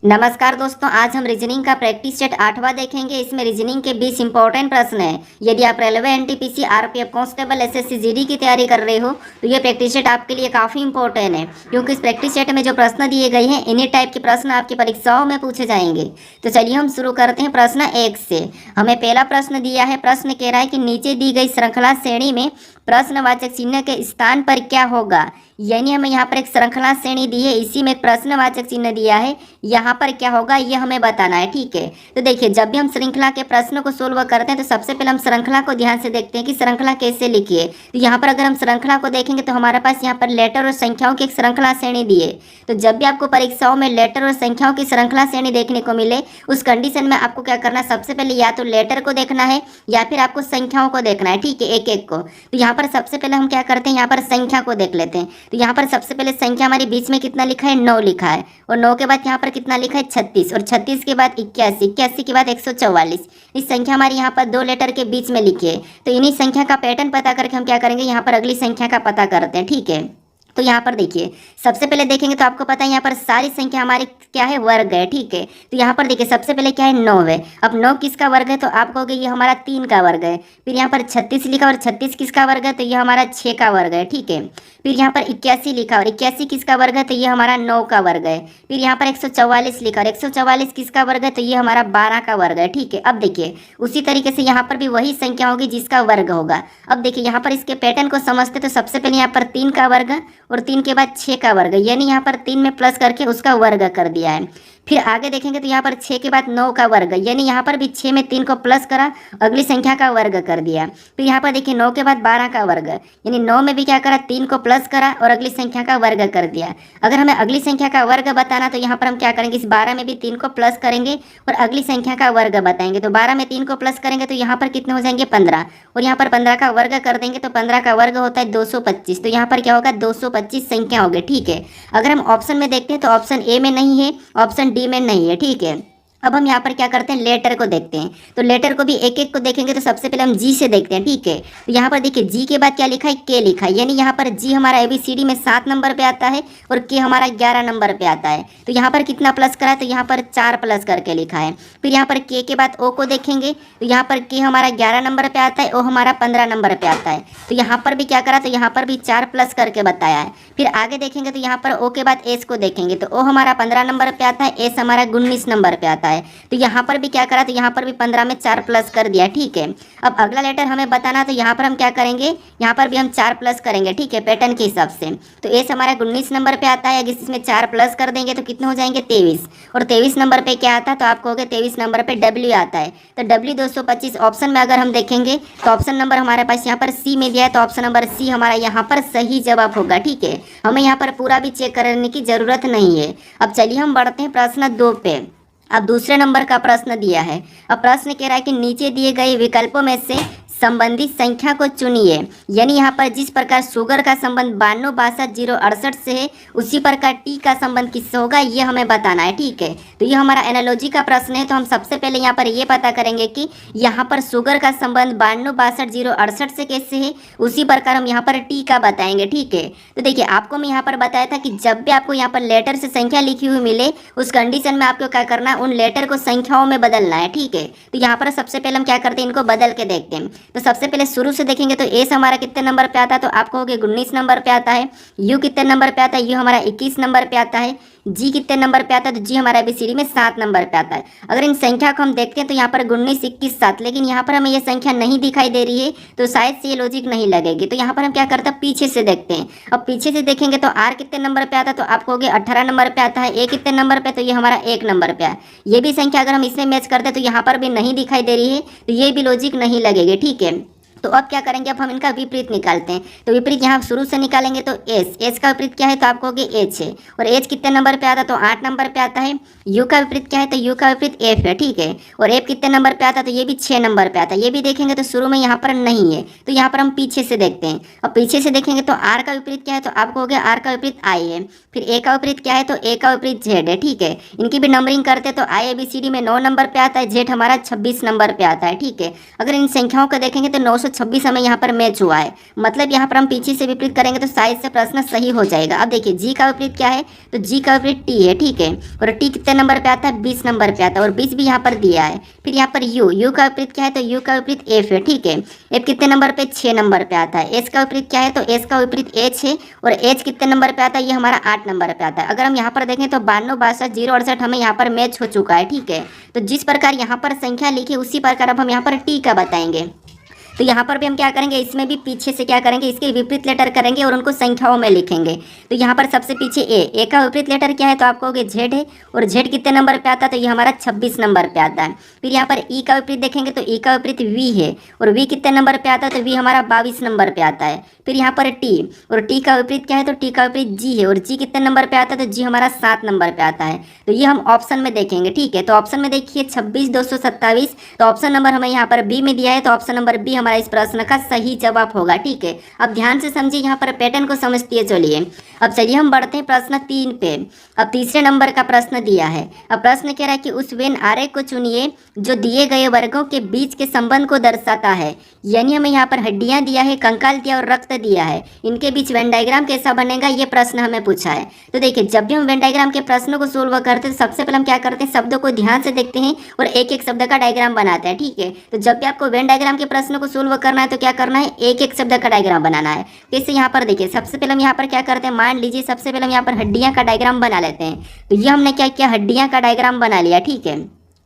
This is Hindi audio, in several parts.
नमस्कार दोस्तों, आज हम रीजनिंग का प्रैक्टिस सेट 8वां देखेंगे। इसमें रीजनिंग के 20 इंपॉर्टेंट प्रश्न हैं। यदि आप railway, NTPC, RPF constable, SSC, GD की तैयारी कर रहे हो तो ये प्रैक्टिस सेट आपके लिए काफ़ी इंपॉर्टेंट है, क्योंकि इस प्रैक्टिस सेट में जो प्रश्न दिए गए हैं इन्हीं टाइप के प्रश्न आपकी परीक्षाओं में पूछे जाएंगे। तो चलिए हम शुरू करते हैं प्रश्न 1 से। हमें पहला प्रश्न दिया है। प्रश्न कह रहा है कि नीचे दी गई श्रृंखला श्रेणी में प्रश्नवाचक चिन्ह के स्थान पर क्या होगा। यानी हमें यहाँ पर एक श्रृंखला श्रेणी दी है, इसी में एक प्रश्नवाचक चिन्ह दिया है, यहाँ पर क्या होगा ये हमें बताना है। ठीक है, तो देखिए जब भी हम श्रृंखला के प्रश्नों को सोल्व करते हैं तो सबसे पहले हम श्रृंखला को ध्यान से देखते हैं कि श्रृंखला कैसे लिखी है। तो यहाँ पर अगर हम श्रृंखला को देखेंगे तो हमारे पास यहाँ पर लेटर और संख्याओं की एक श्रृंखला श्रेणी दी है। तो जब भी आपको परीक्षाओं में लेटर और संख्याओं की श्रृंखला श्रेणी देखने को मिले उस कंडीशन में आपको क्या करना है, सबसे पहले या तो लेटर को देखना है या फिर आपको संख्याओं को देखना है। ठीक है, एक एक को। तो यहाँ पर सबसे पहले हम क्या करते हैं, यहाँ पर संख्या को देख लेते हैं। तो यहाँ पर सबसे पहले संख्या हमारे बीच में कितना लिखा है, 9 लिखा है, और 9 के बाद यहाँ पर कितना लिखा है, 36, और 36 के बाद 81, 81 के बाद 144। इस संख्या हमारी यहाँ पर 2 लेटर के बीच में लिखी है। तो इन्हीं संख्या का पैटर्न पता करके हम क्या करेंगे, यहाँ पर अगली संख्या का पता करते हैं। ठीक है, तो यहाँ पर देखिए सबसे पहले देखेंगे तो आपको पता है यहाँ पर सारी संख्या हमारी क्या है, वर्ग है। ठीक है, तो यहाँ पर देखिए सबसे पहले क्या है, 9 है। अब 9 किसका वर्ग है, तो आप कहोगे ये हमारा 3 का वर्ग है। फिर यहाँ पर 36 लिखा और 36 किसका वर्ग है, तो ये हमारा 6 का वर्ग है। ठीक है, फिर यहाँ पर 81 लिखा और 81 किसका वर्ग है, तो ये हमारा 9 का वर्ग है। फिर यहाँ पर 144 लिखा और 144 किसका वर्ग है, तो ये हमारा 12 का वर्ग है। ठीक है, अब देखिए उसी तरीके से यहाँ पर भी वही संख्या होगी जिसका वर्ग होगा। अब देखिए यहाँ पर इसके पैटर्न को समझते तो सबसे पहले यहाँ पर 3 का वर्ग और 3 के बाद 6 का वर्ग, यानी यहाँ पर 3 में प्लस करके उसका वर्ग कर दिया है। फिर आगे देखेंगे तो यहाँ पर 6 के बाद 9 का वर्ग, यानी यहाँ पर भी 6 में 3 को प्लस करा, अगली संख्या का वर्ग कर दिया। फिर यहाँ पर देखिए 9 के बाद 12 का वर्ग, यानी 9 में भी क्या करा, 3 को प्लस करा और अगली संख्या का वर्ग कर दिया। अगर हमें अगली संख्या का वर्ग बताना तो यहाँ पर हम क्या करेंगे, इस 12 में भी 3 को प्लस करेंगे और अगली संख्या का वर्ग बताएंगे। तो 12 में 3 को प्लस करेंगे तो यहाँ पर कितने हो जाएंगे, 15, और यहाँ पर 15 का वर्ग कर देंगे तो 15 का वर्ग होता है 225। तो यहाँ पर क्या होगा, 225 संख्या होगी। ठीक है, अगर हम ऑप्शन में देखते हैं तो ऑप्शन ए में नहीं है, ऑप्शन डी में नहीं है। ठीक है, अब हम यहाँ पर क्या करते हैं, लेटर को देखते हैं। तो लेटर को भी एक एक को देखेंगे तो सबसे पहले हम जी से देखते हैं। ठीक है, तो यहाँ पर देखिए जी के बाद क्या लिखा है, के लिखा है, यानी यहाँ पर जी हमारा एबीसीडी में 7 नंबर पे आता है और के हमारा 11 नंबर पे आता है। तो यहाँ पर कितना प्लस करा है, तो यहाँ पर 4 प्लस करके लिखा है। फिर यहाँ पर के बाद ओ को देखेंगे तो यहाँ पर के हमारा 11 नंबर पे आता है, ओ हमारा 15 नंबर पे आता है। तो यहाँ पर भी क्या करा, तो यहाँ पर भी 4 प्लस करके बताया है। फिर आगे देखेंगे तो यहाँ पर ओ के बाद एस को देखेंगे तो ओ हमारा 15 नंबर पे आता है, एस हमारा 19 नंबर पे आता है। तो यहाँ पर भी क्या करा, तो यहाँ पर भी 15 में 4 प्लस कर दिया। ठीक है, अब अगला लेटर हमें बताना तो यहाँ पर हम क्या करेंगे, यहाँ पर भी हम 4 प्लस करेंगे। ठीक है, पैटर्न के हिसाब से। तो एस हमारा 19 नंबर पे आता है, जिसमें 4 प्लस कर देंगे तो कितने हो जाएंगे, 23, और 23 नंबर पे क्या आता है, तो आप कहोगे 23 नंबर पे डब्ल्यू आता है। तो डब्ल्यू 225 ऑप्शन में अगर हम देखेंगे तो ऑप्शन नंबर हमारे पास यहाँ पर सी में दिया है, तो ऑप्शन नंबर सी हमारा यहाँ पर सही जवाब होगा। ठीक है, हमें यहाँ पर पूरा भी चेक करने की जरूरत नहीं है। अब चलिए हम बढ़ते हैं प्रश्न 2 पे। अब दूसरे नंबर का प्रश्न दिया है। अब प्रश्न कह रहा है कि नीचे दिए गए विकल्पों में से संबंधित संख्या को चुनिए। यानी यहाँ पर जिस प्रकार शुगर का संबंध 92 62 068 से है उसी प्रकार टी का संबंध किससे होगा, ये हमें बताना है। ठीक है, तो ये हमारा एनालॉजी का प्रश्न है। तो हम सबसे पहले यहाँ पर ये पता करेंगे कि यहाँ पर शुगर का संबंध 92 62 068 से कैसे है, उसी प्रकार हम यहाँ पर टी का बताएंगे। ठीक है, तो देखिए आपको मैं यहाँ पर बताया था कि जब भी आपको यहाँ पर लेटर से संख्या लिखी हुई मिले उस कंडीशन में आपको क्या करना है, उन लेटर को संख्याओं में बदलना है। ठीक है, तो यहाँ पर सबसे पहले हम क्या करते हैं, इनको बदल के देखते हैं। तो सबसे पहले शुरू से देखेंगे तो एस हमारा कितने नंबर पे आता है, तो आप कहोगे 19 नंबर पे आता है। यू कितने नंबर पे आता है, यू हमारा 21 नंबर पे आता है। जी कितने नंबर पे आता है, तो जी हमारा एबीसीडी में 7 नंबर पे आता है। अगर इन संख्या को हम देखते हैं तो यहाँ पर 19 21 7, लेकिन यहाँ पर हमें ये संख्या नहीं दिखाई दे रही है, तो शायद से ये लॉजिक नहीं लगेगी। तो यहाँ पर हम क्या करते हैं, पीछे से देखते हैं। अब पीछे से देखेंगे तो आर कितने नंबर पे आता है, तो आप कहोगे 18 नंबर पे आता है। ए कितने नंबर पे, तो ये हमारा 1 नंबर पे है। ये भी संख्या अगर हम इसमें मैच करते हैं तो यहाँ पर भी नहीं दिखाई दे रही है, तो ये भी लॉजिक नहीं लगेगी। ठीक है, तो अब क्या करेंगे, अब हम इनका विपरीत निकालते हैं। तो विपरीत यहाँ शुरू से निकालेंगे तो एस का विपरीत क्या है, तो आप कहोगे एच है, और एच कितने नंबर पे आता है, तो 8 नंबर पे आता है। यू का विपरीत क्या है, तो यू का विपरीत एफ है। ठीक है, और एफ कितने नंबर पे आता है, तो ये भी 6 नंबर पे आता है। ये भी देखेंगे तो शुरू में यहाँ पर नहीं है, तो यहाँ पर हम पीछे से देखते हैं। और पीछे से देखेंगे तो आर का विपरीत क्या है, तो आप कहोगे आर का विपरीत आई है। फिर ए का विपरीत क्या है, तो ए का विपरीत जेड है। ठीक है, इनकी भी नंबरिंग करते हैं तो आई एबीसीडी में 9 नंबर पे आता है, जेड हमारा 26 नंबर पे आता है। ठीक है, अगर इन संख्याओं को देखेंगे तो 900 26 हमें यहाँ पर मैच हुआ है, मतलब यहाँ पर हम पीछे से विपरीत करेंगे तो शायद से प्रश्न सही हो जाएगा। अब देखिए जी का विपरीत क्या है, तो जी का विपरीत टी है, ठीक है। और टी कितने नंबर पे आता है, 20 नंबर पे आता है, और 20 भी यहाँ पर दिया है। फिर यहाँ पर यू का विपरीत क्या है, तो यू का विपरीत एफ है, ठीक है। एफ कितने नंबर पे, 6 नंबर पे आता है। एच का विपरीत क्या है, तो एच का विपरीत एच है, और एच कितने नंबर पे आता है, ये हमारा 8 नंबर पे आता है। अगर हम यहाँ पर देखें तो 92, 62, 0, 68 हमें यहाँ पर मैच हो चुका है, ठीक है। तो जिस प्रकार यहाँ पर संख्या लिखी उसी प्रकार अब हम यहाँ पर टी का बताएंगे। तो यहाँ पर भी हम क्या करेंगे, इसमें भी पीछे से क्या करेंगे, इसके विपरीत लेटर करेंगे और उनको संख्याओं में लिखेंगे। तो यहाँ पर सबसे पीछे ए का विपरीत लेटर क्या है, तो आप कहोगे जेड है, और जेड कितने नंबर पे आता है, तो ये हमारा 26 नंबर पे आता है। फिर यहाँ पर ई का विपरीत देखेंगे तो ई का विपरीत वी है, और वी कितने नंबर पे आता है, तो वी हमारा 22 नंबर पे आता है। फिर यहाँ पर टी, और टी का विपरीत क्या है, तो टी का विपरीत जी है, और जी कितने नंबर पे आता है, तो जी हमारा 7 नंबर पे आता है। तो ये हम ऑप्शन में देखेंगे, ठीक है। तो ऑप्शन में देखिए 26, 227, तो ऑप्शन नंबर हमें यहाँ पर बी में दिया है, तो ऑप्शन नंबर बी हमारा इस प्रश्न का सही जवाब होगा, ठीक है। अब ध्यान से समझिए, यहाँ पर पैटर्न को समझती है। चलिए अब चलिए हम बढ़ते हैं प्रश्न 3 पे। अब तीसरे नंबर का प्रश्न दिया है। अब प्रश्न कह रहा है कि उस वेन आरेख को चुनिए जो दिए गए वर्गों के बीच के संबंध को दर्शाता है। यानी हमें यहाँ पर हड्डियां दिया है, कंकाल दिया और रक्त दिया है, इनके बीच वेन डायग्राम कैसा बनेगा, ये प्रश्न हमें पूछा है। तो देखिए जब भी हम वेन डायग्राम के प्रश्नों को सोल्व करते हैं तो सबसे पहले हम क्या करते हैं, शब्दों को ध्यान से देखते हैं और एक एक शब्द का डायग्राम बनाते हैं, ठीक है। तो जब भी आपको वेन डायग्राम के प्रश्नों को सोल्व करना है तो क्या करना है, एक एक शब्द का डायग्राम बनाना है। जैसे यहाँ पर देखिए सबसे पहले हम यहाँ पर क्या करते हैं, मान लीजिए सबसे पहले हम यहाँ पर हड्डियां का डायग्राम बना लेते हैं। तो ये हमने क्या किया, हड्डियां का डायग्राम बना लिया, ठीक है।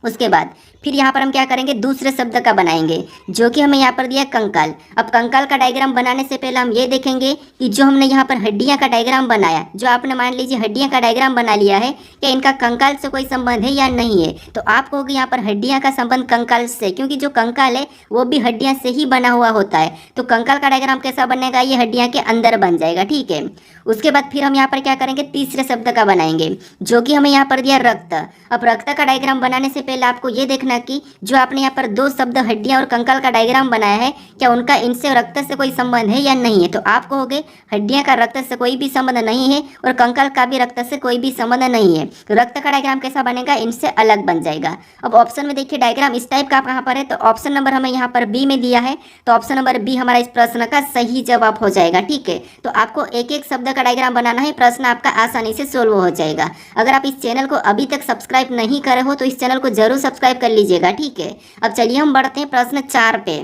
उसके बाद फिर यहाँ पर हम क्या करेंगे, दूसरे शब्द का बनाएंगे जो कि हमें यहाँ पर दिया कंकाल। अब कंकाल का डायग्राम बनाने से पहले हम ये देखेंगे कि जो हमने यहाँ पर हड्डियाँ का डायग्राम बनाया, जो आपने मान लीजिए हड्डियाँ का डायग्राम बना लिया है, क्या इनका कंकाल से कोई संबंध है या नहीं है। तो आप कहोगे यहाँ पर हड्डियाँ का संबंध कंकाल से, क्योंकि जो कंकाल है वो भी हड्डियाँ से ही बना हुआ होता है। तो कंकाल का डायग्राम कैसा बनेगा, ये हड्डियाँ के अंदर बन जाएगा, ठीक है। उसके बाद फिर हम यहाँ पर क्या करेंगे, तीसरे शब्द का बनाएंगे जो कि हमें यहाँ पर दिया रक्त। अब रक्त का डायग्राम बनाने से पहले आपको ये देखना कि जो आपने यहाँ पर दो शब्द हड्डियाँ और कंकाल का डायग्राम बनाया है, क्या उनका इनसे रक्त से कोई संबंध है या नहीं है। तो आप कहोगे हड्डियाँ का रक्त से कोई भी संबंध नहीं है और कंकाल का भी रक्त से कोई भी संबंध नहीं है। तो रक्त का डायग्राम कैसा बनेगा, इनसे अलग बन जाएगा। अब ऑप्शन में देखिए डायग्राम इस टाइप का कहाँ पर है, तो ऑप्शन नंबर हमें यहाँ पर बी में दिया है, तो ऑप्शन नंबर बी हमारा इस प्रश्न का सही जवाब हो जाएगा, ठीक है। तो आपको एक एक शब्द का डायग्राम बनाना है, प्रश्न आपका आसानी से सोल्व हो जाएगा। अगर आप इस चैनल को अभी तक सब्सक्राइब नहीं करे हो तो इस चैनल को जरूर सब्सक्राइब कर लीजिएगा, ठीक है। अब चलिए हम बढ़ते हैं प्रश्न 4 पे।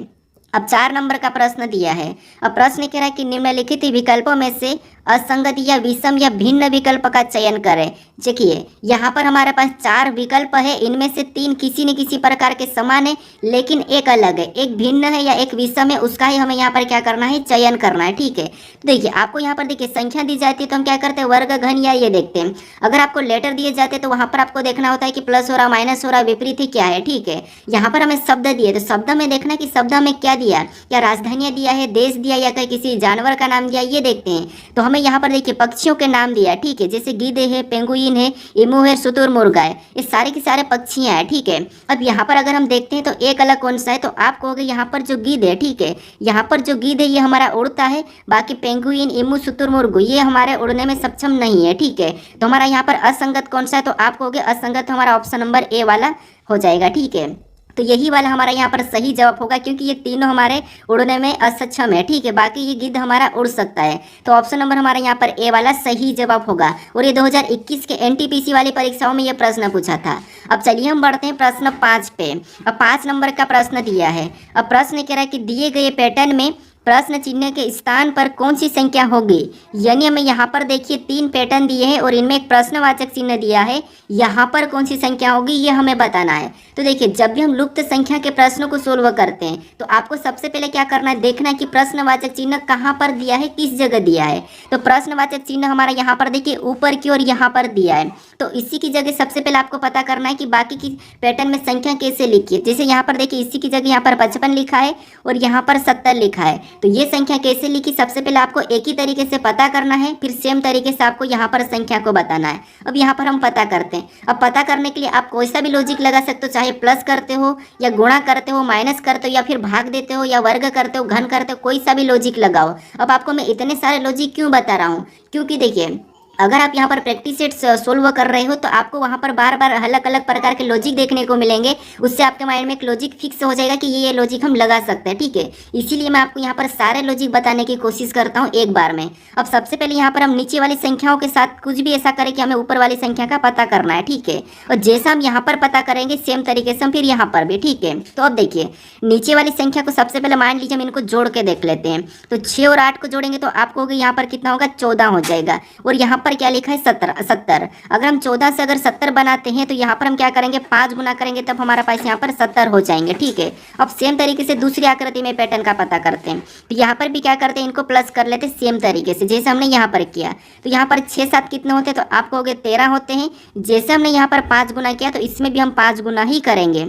अब 4 नंबर का प्रश्न दिया है। अब प्रश्न कह रहा है कि निम्नलिखित विकल्पों में से असंगत या विषम या भिन्न विकल्प का चयन करें। देखिए यहाँ पर हमारे पास 4 विकल्प है, इनमें से 3 किसी न किसी प्रकार के समान है लेकिन एक अलग है, एक भिन्न है या एक विषम है, उसका ही हमें यहाँ पर क्या करना है, चयन करना है, ठीक है। तो देखिए आपको यहाँ पर देखिए संख्या दी जाती है तो हम क्या करते हैं, वर्ग घन या ये देखते हैं। अगर आपको लेटर दिए जाते हैं तो वहाँ पर आपको देखना होता है कि प्लस हो रहा, माइनस हो रहा, विपरीत ही क्या है, ठीक है। यहाँ पर हमें शब्द दिए तो शब्द में देखना कि शब्द में क्या दिया, क्या राजधानियाँ दिया है, देश दिया या कहीं किसी जानवर का नाम दिया, ये देखते हैं। तो हमें यहाँ पर देखिए पक्षियों के नाम दिया है, ठीक है, जैसे गिद्धे है, पेंगुइन है, इमू है, शुतुरमुर्ग है, ये सारे के सारे पक्षियाँ हैं, ठीक है। अब यहाँ पर अगर हम देखते हैं तो एक अलग कौन सा है, तो आप कहोगे यहाँ पर जो गिद्ध है, ठीक है, यहाँ पर जो गिद्ध है ये हमारा उड़ता है, बाकी पेंगुइन, इमू, शुतुरमुर्ग ये हमारे उड़ने में सक्षम नहीं है, ठीक है। तो हमारा यहाँ पर असंगत कौन सा है, तो आप कहोगे असंगत हमारा ऑप्शन नंबर ए वाला हो जाएगा, ठीक है। तो यही वाला हमारा यहाँ पर सही जवाब होगा क्योंकि ये तीनों हमारे उड़ने में असक्षम है, ठीक है, बाकी ये गिद्ध हमारा उड़ सकता है। तो ऑप्शन नंबर हमारा यहाँ पर ए वाला सही जवाब होगा। और ये 2021 के एनटीपीसी वाली परीक्षाओं में ये प्रश्न पूछा था। अब चलिए हम बढ़ते हैं प्रश्न 5 पे। अब 5 नंबर का प्रश्न दिया है। अब प्रश्न कह रहा है कि दिए गए पैटर्न में प्रश्न चिन्ह के स्थान पर कौन सी संख्या होगी। यानी हमें यहाँ पर देखिए 3 पैटर्न दिए हैं और इनमें एक प्रश्नवाचक चिन्ह दिया है, यहाँ पर कौन सी संख्या होगी ये हमें बताना है। तो देखिए जब भी हम लुप्त संख्या के प्रश्नों को सोल्व करते हैं तो आपको सबसे पहले क्या करना है, देखना कि प्रश्नवाचक चिन्ह कहाँ पर दिया है, किस जगह दिया है। तो प्रश्नवाचक चिन्ह हमारा यहाँ पर देखिए ऊपर की ओर यहाँ पर दिया है, तो इसी की जगह सबसे पहले आपको पता करना है कि बाकी की पैटर्न में संख्या कैसे लिखी है। जैसे यहाँ पर देखिए इसी की जगह यहाँ पर 55 लिखा है और यहाँ पर 70 लिखा है, तो ये संख्या कैसे लिखी, सबसे पहले आपको एक ही तरीके से पता करना है, फिर सेम तरीके से आपको यहाँ पर संख्या को बताना है। अब यहाँ पर हम पता करते हैं। अब पता करने के लिए आप कोई सा भी लॉजिक लगा सकते हो, चाहे प्लस करते हो या गुणा करते हो, माइनस करते हो या फिर भाग देते हो या वर्ग करते हो, घन करते हो, कोई सा भी लॉजिक लगाओ। अब आपको मैं इतने सारे लॉजिक क्यों बता रहा हूँ, क्योंकि देखिए अगर आप यहाँ पर प्रैक्टिस सेट सोल्व कर रहे हो तो आपको वहाँ पर बार बार अलग अलग प्रकार के लॉजिक देखने को मिलेंगे। उससे आपके माइंड में एक लॉजिक फिक्स हो जाएगा कि ये लॉजिक हम लगा सकते हैं, ठीक है। इसीलिए मैं आपको यहाँ पर सारे लॉजिक बताने की कोशिश करता हूँ एक बार में। अब सबसे पहले यहाँ पर हम नीचे वाली संख्याओं के साथ कुछ भी ऐसा करें कि हमें ऊपर वाली संख्या का पता करना है, ठीक है। और जैसा हम यहाँ पर पता करेंगे सेम तरीके से हम फिर यहाँ पर भी, ठीक है। तो अब देखिए नीचे वाली संख्या को सबसे पहले मान लीजिए हम इनको जोड़ के देख लेते हैं। तो 6 और 8 को जोड़ेंगे तो आपको यहाँ पर कितना होगा, 14 हो जाएगा। और यहाँ पर क्या लिखा है, 70। अगर हम 14 से अगर 70 बनाते हैं तो यहाँ पर हम क्या करेंगे, 5 गुना करेंगे तब हमारे पास यहाँ पर 70 हो जाएंगे, ठीक है। अब सेम तरीके से दूसरी आकृति में पैटर्न का पता करते हैं। तो यहाँ पर भी क्या करते हैं, इनको प्लस कर लेते हैं सेम तरीके से जैसे हमने यहाँ पर किया। तो यहाँ पर 6 7 कितने होते हैं, तो आपको हो गए 13 होते हैं। जैसे हमने यहाँ पर 5 गुना किया तो इसमें भी हम 5 गुना ही करेंगे।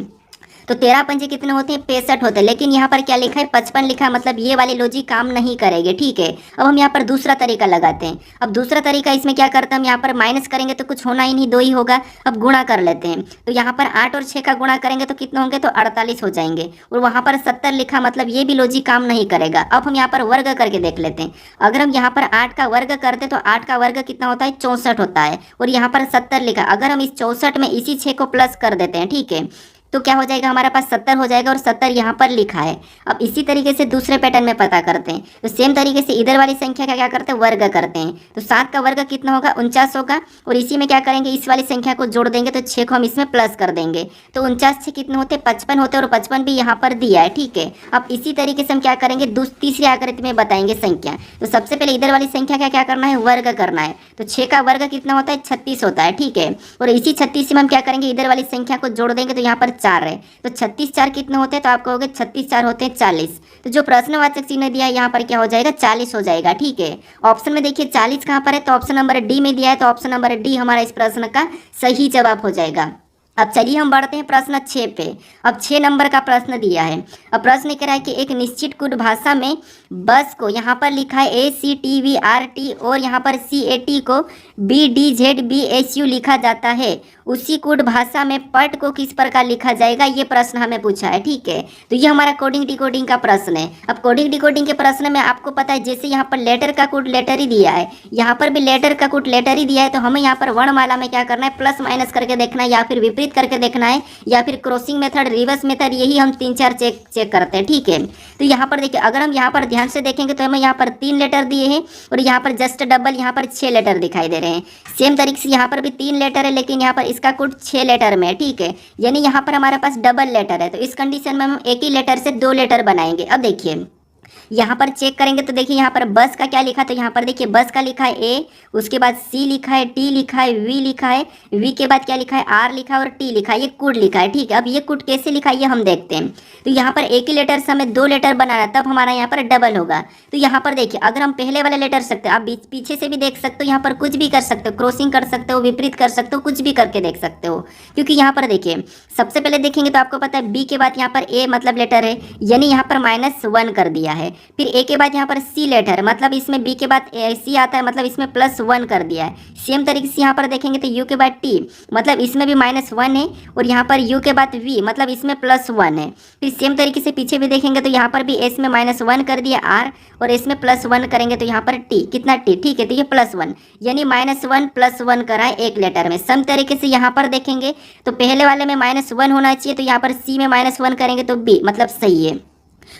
तो 13 पंजे कितने होते हैं, 65 होते हैं। लेकिन यहाँ पर क्या लिखा है, 55 लिखा है, मतलब ये वाली लॉजिक काम नहीं करेगी, ठीक है। अब हम यहाँ पर दूसरा तरीका लगाते हैं। अब दूसरा तरीका इसमें क्या करते हैं, हम यहाँ पर माइनस करेंगे तो कुछ होना ही नहीं, 2 ही होगा। अब गुणा कर लेते हैं। तो यहाँ पर 8 और 6 का गुणा करेंगे तो कितने होंगे, तो 48 हो जाएंगे। और वहाँ पर 70 लिखा, मतलब ये भी लॉजिक काम नहीं करेगा। अब हम यहाँ पर वर्ग करके देख लेते हैं। अगर हम यहाँ पर 8 का वर्ग करते तो 8 का वर्ग कितना होता है, 64 होता है। और यहाँ पर 70 लिखा, अगर हम इस 64 में इसी 6 को प्लस कर देते हैं, ठीक है, तो क्या हो जाएगा, हमारे पास 70 हो जाएगा। और 70 यहाँ पर लिखा है। अब इसी तरीके से दूसरे पैटर्न में पता करते हैं। तो सेम तरीके से इधर वाली संख्या का क्या करते हैं, वर्ग करते हैं। तो 7 का वर्ग कितना होगा, 49 होगा। और इसी में क्या करेंगे, इस वाली संख्या को जोड़ देंगे तो 6 को हम इसमें प्लस कर देंगे। तो 49 6 कितने होते हैं, 55 होते हैं। और 55 भी यहाँ पर दिया है, ठीक है। अब इसी तरीके से हम क्या करेंगे, तीसरी आकृति में बताएंगे संख्या। तो सबसे पहले इधर वाली संख्या का क्या करना है, वर्ग करना है। तो 6 का वर्ग कितना होता है, 36 होता है, ठीक है। और इसी 36 में हम क्या करेंगे, इधर वाली संख्या को जोड़ देंगे तो यहाँ पर 4 है। तो 36 4 कितने होते हैं, तो आपको हो गए 36 4 होते हैं 40। तो जो प्रश्नवाचक चिन्ह दिया है यहाँ पर क्या हो जाएगा, 40 हो जाएगा, ठीक है। ऑप्शन में देखिए 40 कहाँ पर है, तो ऑप्शन नंबर डी में दिया है। तो ऑप्शन नंबर डी हमारा इस प्रश्न का सही जवाब हो जाएगा। अब चलिए हम बढ़ते हैं प्रश्न 6 पे। अब 6 नंबर का प्रश्न दिया है। अब प्रश्न कह रहा है कि एक निश्चित कुट भाषा में बस को यहाँ पर लिखा है ACTVRT और यहाँ पर CAT को BDZBSU लिखा जाता है। उसी कुट भाषा में पट को किस प्रकार लिखा जाएगा, ये प्रश्न हमें पूछा है, ठीक है। तो ये हमारा कोडिंग डिकोडिंग का प्रश्न है। अब कोडिंग डिकोडिंग के प्रश्न में आपको पता है जैसे यहाँ पर लेटर का कुट लेटर ही दिया है, यहाँ पर भी लेटर का कुट लेटर ही दिया है। तो हमें यहाँ पर वर्णमाला में क्या करना है, प्लस माइनस करके देखना है, या फिर विपरीत करके देखना है, या फिर क्रॉसिंग मेथड, रिवर्स मेथड, यही हम 3-4 चेक करते हैं, ठीक है। तो यहाँ पर देखिए अगर हम यहाँ पर ध्यान से देखेंगे तो हमें यहाँ पर 3 लेटर दिए हैं और यहाँ पर जस्ट डबल यहाँ पर 6 लेटर दिखाई दे रहे हैं। सेम तरीके से यहाँ पर भी 3 लेटर है लेकिन यहाँ पर इसका कोड 6 लेटर में है, ठीक है। यानी यहाँ पर हमारे पास डबल लेटर है। तो इस कंडीशन में हम एक ही लेटर से 2 लेटर बनाएंगे। अब देखिए यहाँ पर चेक करेंगे तो देखिए यहाँ पर बस का क्या लिखा, तो यहाँ पर देखिए बस का लिखा है ए, उसके बाद सी लिखा है, टी लिखा है, वी लिखा है, वी के बाद क्या लिखा है, आर लिखा है और टी लिखा है, ये कुड लिखा है, ठीक है। अब ये कुड कैसे लिखा है ये हम देखते हैं। तो यहाँ पर एक ही लेटर से हमें 2 लेटर बनाना है, तब हमारा यहाँ पर डबल होगा। तो यहाँ पर देखिए अगर हम पहले वाले लेटर सकते हो, आप पीछे से भी देख सकते हो, यहाँ पर कुछ भी कर सकते हो, क्रॉसिंग कर सकते हो, विपरीत कर सकते हो, कुछ भी करके देख सकते हो। क्योंकि यहाँ पर देखिए सबसे पहले देखेंगे तो आपको पता है बी के बाद यहाँ पर ए मतलब लेटर है, यानी यहाँ पर -1 कर दिया है। फिर ए के बाद यहाँ पर सी लेटर है, मतलब इसमें बी के बाद सी आता है, मतलब इसमें +1 कर दिया है। सेम तरीके से यहाँ पर देखेंगे तो यू के बाद टी, मतलब इसमें भी -1 है। और यहाँ पर यू के बाद वी, मतलब इसमें +1 है। फिर सेम तरीके से पीछे भी देखेंगे तो यहाँ पर भी एस में -1 कर दिया आर, और इसमें +1 करेंगे तो यहाँ पर टी, कितना टी, ठीक है। तो ये +1 यानी -1 +1 करा है एक लेटर में। सेम तरीके से यहाँ पर देखेंगे तो पहले वाले में -1 होना चाहिए, तो यहाँ पर सी में -1 करेंगे तो बी, मतलब सही है।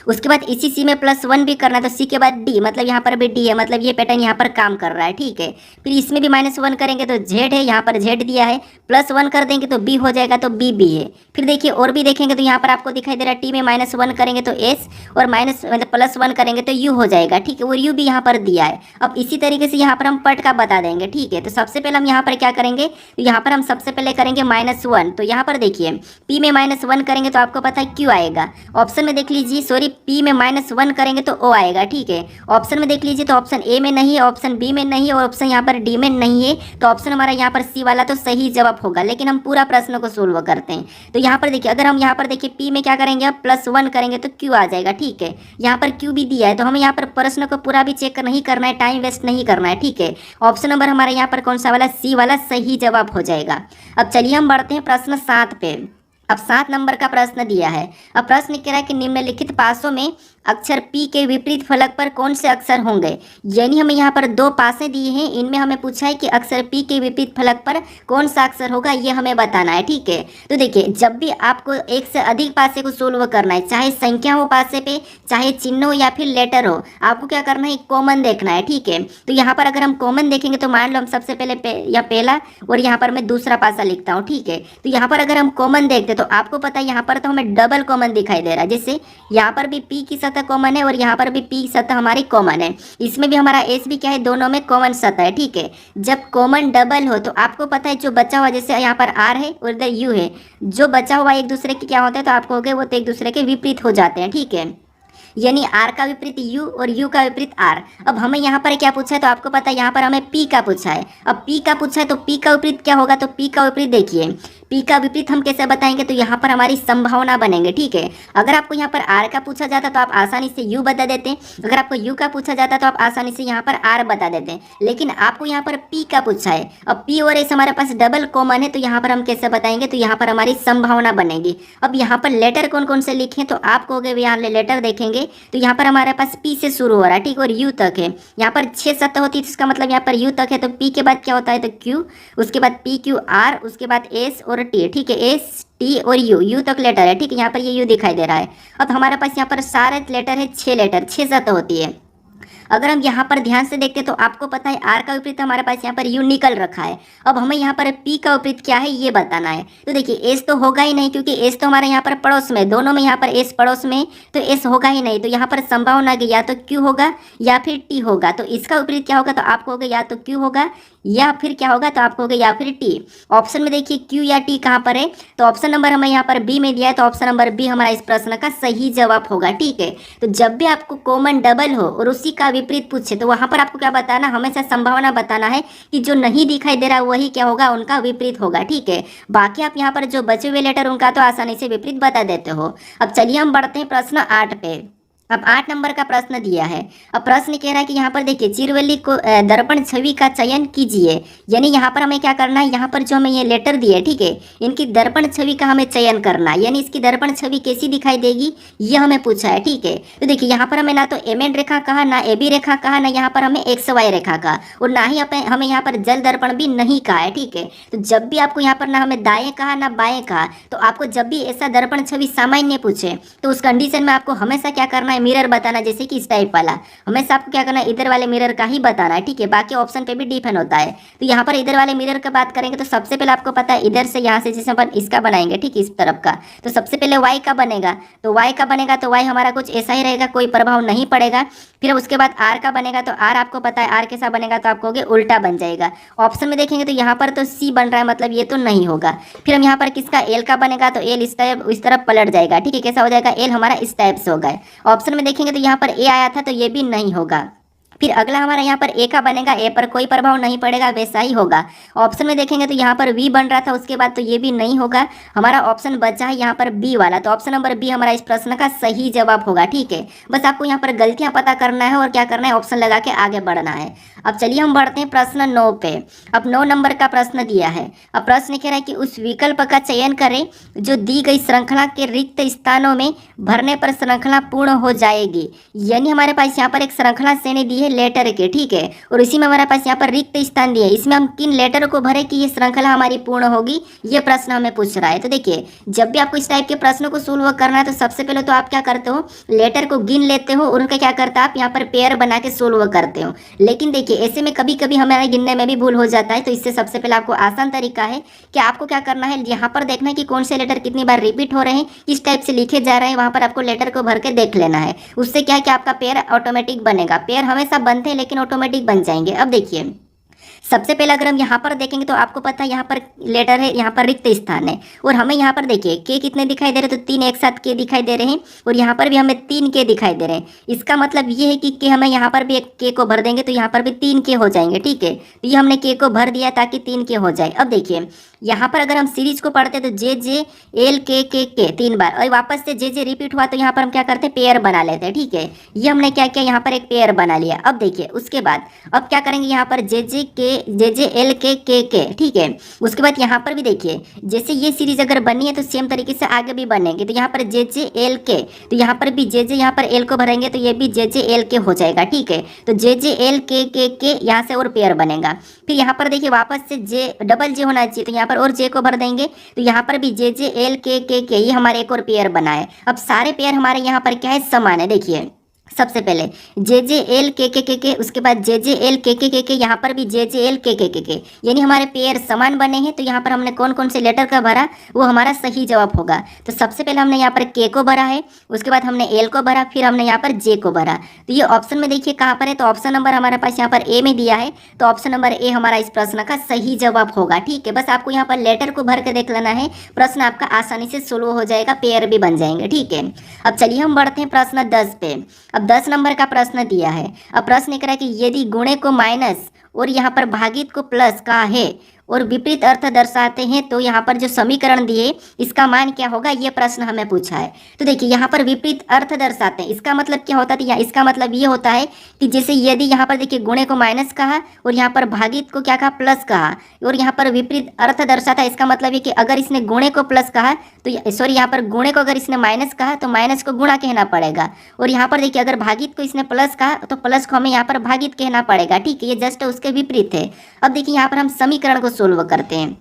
उसके बाद इसी सी में +1 भी करना है, तो सी के बाद डी, मतलब यहाँ पर भी डी है, मतलब ये पैटर्न यहाँ पर काम कर रहा है, ठीक है। फिर इसमें भी -1 करेंगे तो जेड है, यहाँ पर जेड दिया है, +1 कर देंगे तो बी हो जाएगा, तो बी बी है। फिर देखिए और भी देखेंगे तो यहाँ पर आपको दिखाई दे रहा है टी में -1 करेंगे तो एस, और मतलब +1 करेंगे तो यू हो जाएगा, ठीक है। और यू भी यहाँ पर दिया है। अब इसी तरीके से यहाँ पर हम पट का बता देंगे, ठीक है। तो सबसे पहले हम यहाँ पर क्या करेंगे, तो यहाँ पर हम सबसे पहले करेंगे -1। तो यहाँ पर देखिए पी में -1 करेंगे तो आपको पता है क्यू आएगा। ऑप्शन में देख लीजिए, सॉरी पी में -1 करेंगे तो ओ आएगा, ठीक है। ऑप्शन में देख लीजिए तो ऑप्शन ए में नहीं है, ऑप्शन बी में नहीं है, और ऑप्शन यहाँ पर डी में नहीं है। तो ऑप्शन हमारा यहाँ पर सी वाला तो सही जवाब होगा। लेकिन हम पूरा प्रश्न को सोल्व करते हैं। तो यहाँ पर देखिए अगर हम यहाँ पर देखिए पी में क्या करेंगे, अब +1 करेंगे तो क्यू आ जाएगा, ठीक है। यहाँ पर क्यू भी दिया है, तो हमें यहाँ पर प्रश्न को पूरा भी चेक नहीं करना है, टाइम वेस्ट नहीं करना है, ठीक है। ऑप्शन नंबर हमारा यहाँ पर कौन सा वाला, सी वाला सही जवाब हो जाएगा। अब चलिए हम बढ़ते हैं प्रश्न 7 पे। अब 7 नंबर का प्रश्न दिया है। अब प्रश्न कह रहा है कि निम्नलिखित पासों में अक्षर P के विपरीत फलक पर कौन से अक्षर होंगे। यानी हमें यहाँ पर दो पासे दिए हैं, इनमें हमें पूछा है कि अक्षर P के विपरीत फलक पर कौन सा अक्षर होगा, ये हमें बताना है। ठीक है, तो देखिए जब भी आपको एक से अधिक पासे को सोल्व करना है, चाहे संख्या हो पासे पे, चाहे चिन्ह हो या फिर लेटर हो, आपको क्या करना है, कॉमन देखना है। ठीक है, तो यहाँ पर अगर हम कॉमन देखेंगे तो मान लो हम सबसे पहले या पहला और यहाँ पर मैं दूसरा पासा लिखता हूँ। ठीक है, तो यहाँ पर अगर हम कॉमन देखते तो आपको पता है यहाँ पर तो हमें डबल कॉमन दिखाई दे रहा है। जैसे यहाँ पर भी P की सतह कॉमन है और यहाँ पर भी P की सतह हमारी कॉमन है, इसमें भी हमारा S भी क्या है, दोनों में कॉमन सतह है। ठीक है, जब कॉमन डबल हो तो आपको पता है जो बचा हुआ, जैसे यहाँ पर R है और इधर U है, जो बचा हुआ एक दूसरे के क्या होता है, तो आपको हो गए वो तो एक दूसरे के विपरीत हो जाते हैं। ठीक है, यानी R का विपरीत U और U का विपरीत R। अब हमें यहाँ पर क्या पूछा है, तो आपको पता है यहाँ पर हमें P का पूछा है। अब P का पूछा है तो P का विपरीत क्या होगा, तो P का विपरीत देखिए, P का विपरीत हम कैसे बताएंगे, तो यहाँ पर हमारी संभावना बनेंगे। ठीक है, अगर आपको यहाँ पर R का पूछा जाता तो आप आसानी से U बता देते हैं, अगर आपको U का पूछा जाता तो आप आसानी से यहाँ पर R बता देते हैं, लेकिन आपको यहाँ पर P का पूछा है। अब P और S हमारे पास डबल कॉमन है, तो यहाँ पर हम कैसे बताएंगे, तो यहाँ पर हमारी संभावना बनेगी। अब यहाँ पर लेटर कौन कौन से लिखे, तो आप कहोगे यहाँ लेटर देखेंगे तो यहाँ पर हमारे पास P से शुरू हो रहा है, ठीक, और U तक है। यहाँ पर 6 सतह होती है, इसका मतलब यहाँ पर U तक है, तो P के बाद क्या होता है, तो Q, उसके बाद P Q R, उसके बाद S और T। ठीक है, S T और U तक लेटर है। ठीक है, यहाँ पर ये U दिखाई दे रहा है। अब हमारे पास यहाँ पर सारे लेटर है, 6 लेटर, 6 सतह होती है। अगर हम यहाँ पर ध्यान से देखते तो आपको पता है R का विपरीत हमारे पास यहाँ पर U निकल रखा है। अब हमें यहाँ पर P का विपरीत क्या है ये बताना है। तो देखिए S तो होगा ही नहीं, क्योंकि S तो हमारे यहाँ पर पड़ोस में, दोनों में यहाँ पर S पड़ोस में, तो S होगा ही नहीं। तो यहाँ पर संभावना की या तो Q होगा या फिर T होगा। तो इसका विपरीत क्या होगा, तो आप कहोगे या तो Q होगा या फिर क्या होगा, तो आप कहोगे या फिर T। ऑप्शन में देखिए Q या T कहाँ पर है, तो ऑप्शन नंबर हमें यहाँ पर B में दिया है, तो ऑप्शन नंबर B हमारा इस प्रश्न का सही जवाब होगा। ठीक है, तो जब भी आपको कॉमन डबल हो और उसी का विपरीत पूछे तो वहां पर आपको क्या बताना, हमेशा संभावना बताना है कि जो नहीं दिखाई दे रहा वही क्या होगा, उनका विपरीत होगा। ठीक है, बाकी आप यहाँ पर जो बचे हुए लेटर उनका तो आसानी से विपरीत बता देते हो। अब चलिए हम बढ़ते हैं प्रश्न 8 पे। अब 8 नंबर का प्रश्न दिया है। अब प्रश्न कह रहा है कि यहाँ पर देखिए चिरवली को दर्पण छवि का चयन कीजिए। यानी यहाँ पर हमें क्या करना है, यहाँ पर जो हमें ये लेटर दिए, ठीक है, इनकी दर्पण छवि का हमें चयन करना है। यानी इसकी दर्पण छवि कैसी दिखाई देगी ये हमें पूछा है। ठीक है, तो देखिए यहाँ पर हमें ना तो एमएन रेखा कहा, ना एबी रेखा कहा, ना यहाँ पर हमें एक्स वाई रेखा कहा, और ना ही हमें यहाँ पर जल दर्पण भी नहीं कहा है। ठीक है, तो जब भी आपको यहाँ पर ना हमें दाएं कहा ना बाएं कहा, तो आपको जब भी ऐसा दर्पण छवि सामान्य पूछे तो उस कंडीशन में आपको हमेशा क्या करना है, मिरर बताना। जैसे कि इस टाइप वाला हमेशा आपको क्या करना है, इधर वाले मिरर का ही बताना है। ठीक है, बाकी ऑप्शन पे भी डिपेंड होता है। तो यहाँ पर इधर वाले मिरर का बात करेंगे तो सबसे पहले आपको पता है इधर से यहाँ से जैसे अपन इसका बनाएंगे, ठीक, इस तरफ का, तो सबसे पहले वाई का बनेगा। तो वाई का बनेगा तो वाई हमारा कुछ ऐसा ही रहेगा, कोई प्रभाव नहीं पड़ेगा। फिर उसके बाद आर का बनेगा, तो आर आपको पता है आर कैसा बनेगा, तो आपको उल्टा बन जाएगा। ऑप्शन में देखेंगे तो यहाँ पर तो सी बन रहा है, मतलब ये तो नहीं होगा। फिर हम यहाँ पर किसका एल का बनेगा, तो एल इस तरफ पलट जाएगा। ठीक है, कैसा हो जाएगा, एल हमारा इस टाइप से होगा। ऑप्शन में देखेंगे तो यहाँ पर ए आया था, तो ये भी नहीं होगा। फिर अगला हमारा यहाँ पर ए का बनेगा, ए पर कोई प्रभाव नहीं पड़ेगा, वैसा ही होगा। ऑप्शन में देखेंगे तो यहाँ पर वी बन रहा था, उसके बाद तो ये भी नहीं होगा। हमारा ऑप्शन बचा है यहाँ पर बी वाला, तो ऑप्शन नंबर बी हमारा इस प्रश्न का सही जवाब होगा। ठीक है, बस आपको यहाँ पर गलतियाँ पता करना है और क्या करना है, ऑप्शन लगा के आगे बढ़ना है। अब चलिए हम बढ़ते हैं प्रश्न 9 पे। अब 9 नंबर का प्रश्न दिया है। अब प्रश्न कह रहा है कि उस विकल्प का चयन करें जो दी गई श्रृंखला के रिक्त स्थानों में भरने पर श्रृंखला पूर्ण हो जाएगी। यानी हमारे पास यहाँ पर एक श्रृंखला श्रेणी दी है लेटर के, ठीक है, और इसी में हमारे पास यहाँ पर रिक्त स्थान दिए, इसमें हम किन लेटर को भरे कि ये श्रृंखला हमारी पूर्ण होगी, ये प्रश्न हमें पूछ रहा है। तो देखिए जब भी आपको इस टाइप के प्रश्नों को सोल्व करना है तो सबसे पहले तो आप क्या करते हो, लेटर को गिन लेते हो और उनका क्या करते हो, आप यहाँ पर पेयर बना के सोल्व करते हो। लेकिन देखिए ऐसे में कभी कभी हमारे गिनने में भी भूल हो जाता है, तो इससे सबसे पहले आपको आसान तरीका है कि आपको क्या करना है, यहाँ पर देखना है कि कौन से लेटर कितनी बार रिपीट हो रहे हैं, किस टाइप से लिखे जा रहे हैं, वहाँ पर आपको लेटर को भर के देख लेना है। उससे क्या है कि आपका पेयर ऑटोमेटिक बनेगा। पेयर हमेशा बनते हैं लेकिन ऑटोमेटिक बन जाएंगे। अब देखिए सबसे पहले अगर हम यहाँ पर देखेंगे तो आपको पता है यहाँ पर लेटर है, यहाँ पर रिक्त स्थान है, और हमें यहाँ पर देखिए के कितने दिखाई दे रहे हैं, तो 3 एक साथ के दिखाई दे रहे हैं, और यहाँ पर भी हमें 3 के दिखाई दे रहे हैं। इसका मतलब ये है कि के हमें यहाँ पर भी एक के को भर देंगे तो यहाँ पर भी 3 के हो जाएंगे। ठीक है, तो ये हमने के को भर दिया ताकि 3 के हो जाए। अब देखिए यहाँ पर अगर हम सीरीज को पढ़ते तो जे जे एल के 3 बार, और वापस से जे जे रिपीट हुआ तो यहाँ पर हम क्या करते हैं, पेयर बना लेते हैं। ठीक है, ये हमने क्या किया, यहाँ पर एक पेयर बना लिया। अब देखिए उसके बाद अब क्या करेंगे, यहाँ पर जे जे के JJL के, ठीक है। उसके बाद यहाँ पर भी देखिए, जैसे ये सीरीज अगर बनी है तो सेम तरीके से आगे भी बनेंगे। तो यहाँ पर JJL के, तो यहाँ पर भी JJ यहाँ पर L को भरेंगे तो ये भी JJL के हो जाएगा, ठीक है। तो JJL के यहाँ से और पेयर बनेगा। फिर यहाँ पर देखिए वापस से डबल J होना चाहिए, तो यहाँ पर और J को भर देंगे तो यहाँ पर भी JJL के ये हमारे एक और पेयर बना है। अब सारे पेयर हमारे यहाँ पर क्या है, समान है। देखिए सबसे पहले JJL के, उसके बाद JJL के, यहाँ पर भी JJL के, यानी हमारे पेयर समान बने हैं। तो यहाँ पर हमने कौन कौन से लेटर का भरा, वो हमारा सही जवाब होगा। तो सबसे पहले हमने यहाँ पर K को भरा है, उसके बाद हमने L को भरा, फिर हमने यहाँ पर J को भरा। तो ये ऑप्शन में देखिए कहाँ पर है, तो ऑप्शन नंबर हमारे पास यहाँ पर A में दिया है। तो ऑप्शन नंबर A हमारा इस प्रश्न का सही जवाब होगा, ठीक है। बस आपको यहाँ पर लेटर को भर के देख लेना है, प्रश्न आपका आसानी से सोल्व हो जाएगा, पेयर भी बन जाएंगे, ठीक है। अब चलिए हम बढ़ते हैं प्रश्न 10 पे। अब 10 नंबर का प्रश्न दिया है। अब प्रश्न कह रहा है कि यदि गुणे को माइनस और यहाँ पर भागित को प्लस का है और विपरीत अर्थ दर्शाते हैं तो यहाँ पर जो समीकरण दिए इसका मान क्या होगा, ये प्रश्न हमें पूछा है। तो देखिए यहाँ पर विपरीत अर्थ दर्शाते हैं, इसका मतलब क्या होता है, इसका मतलब ये होता है कि जैसे यदि यहाँ पर देखिए गुणे को माइनस कहा और यहाँ पर भागित को क्या कहा, प्लस कहा, और यहाँ पर विपरीत अर्थ दर्शाता है, इसका मतलब ये कि अगर इसने गुणे को प्लस कहा तो सॉरी यहाँ पर गुणे को अगर इसने माइनस कहा तो माइनस को गुणा कहना पड़ेगा, और यहाँ पर देखिए अगर भागित को इसने प्लस कहा तो प्लस को हमें यहाँ पर भागित कहना पड़ेगा, ठीक है। ये जस्ट उसके विपरीत है। अब देखिए यहाँ पर हम समीकरण को सोल्व करते हैं।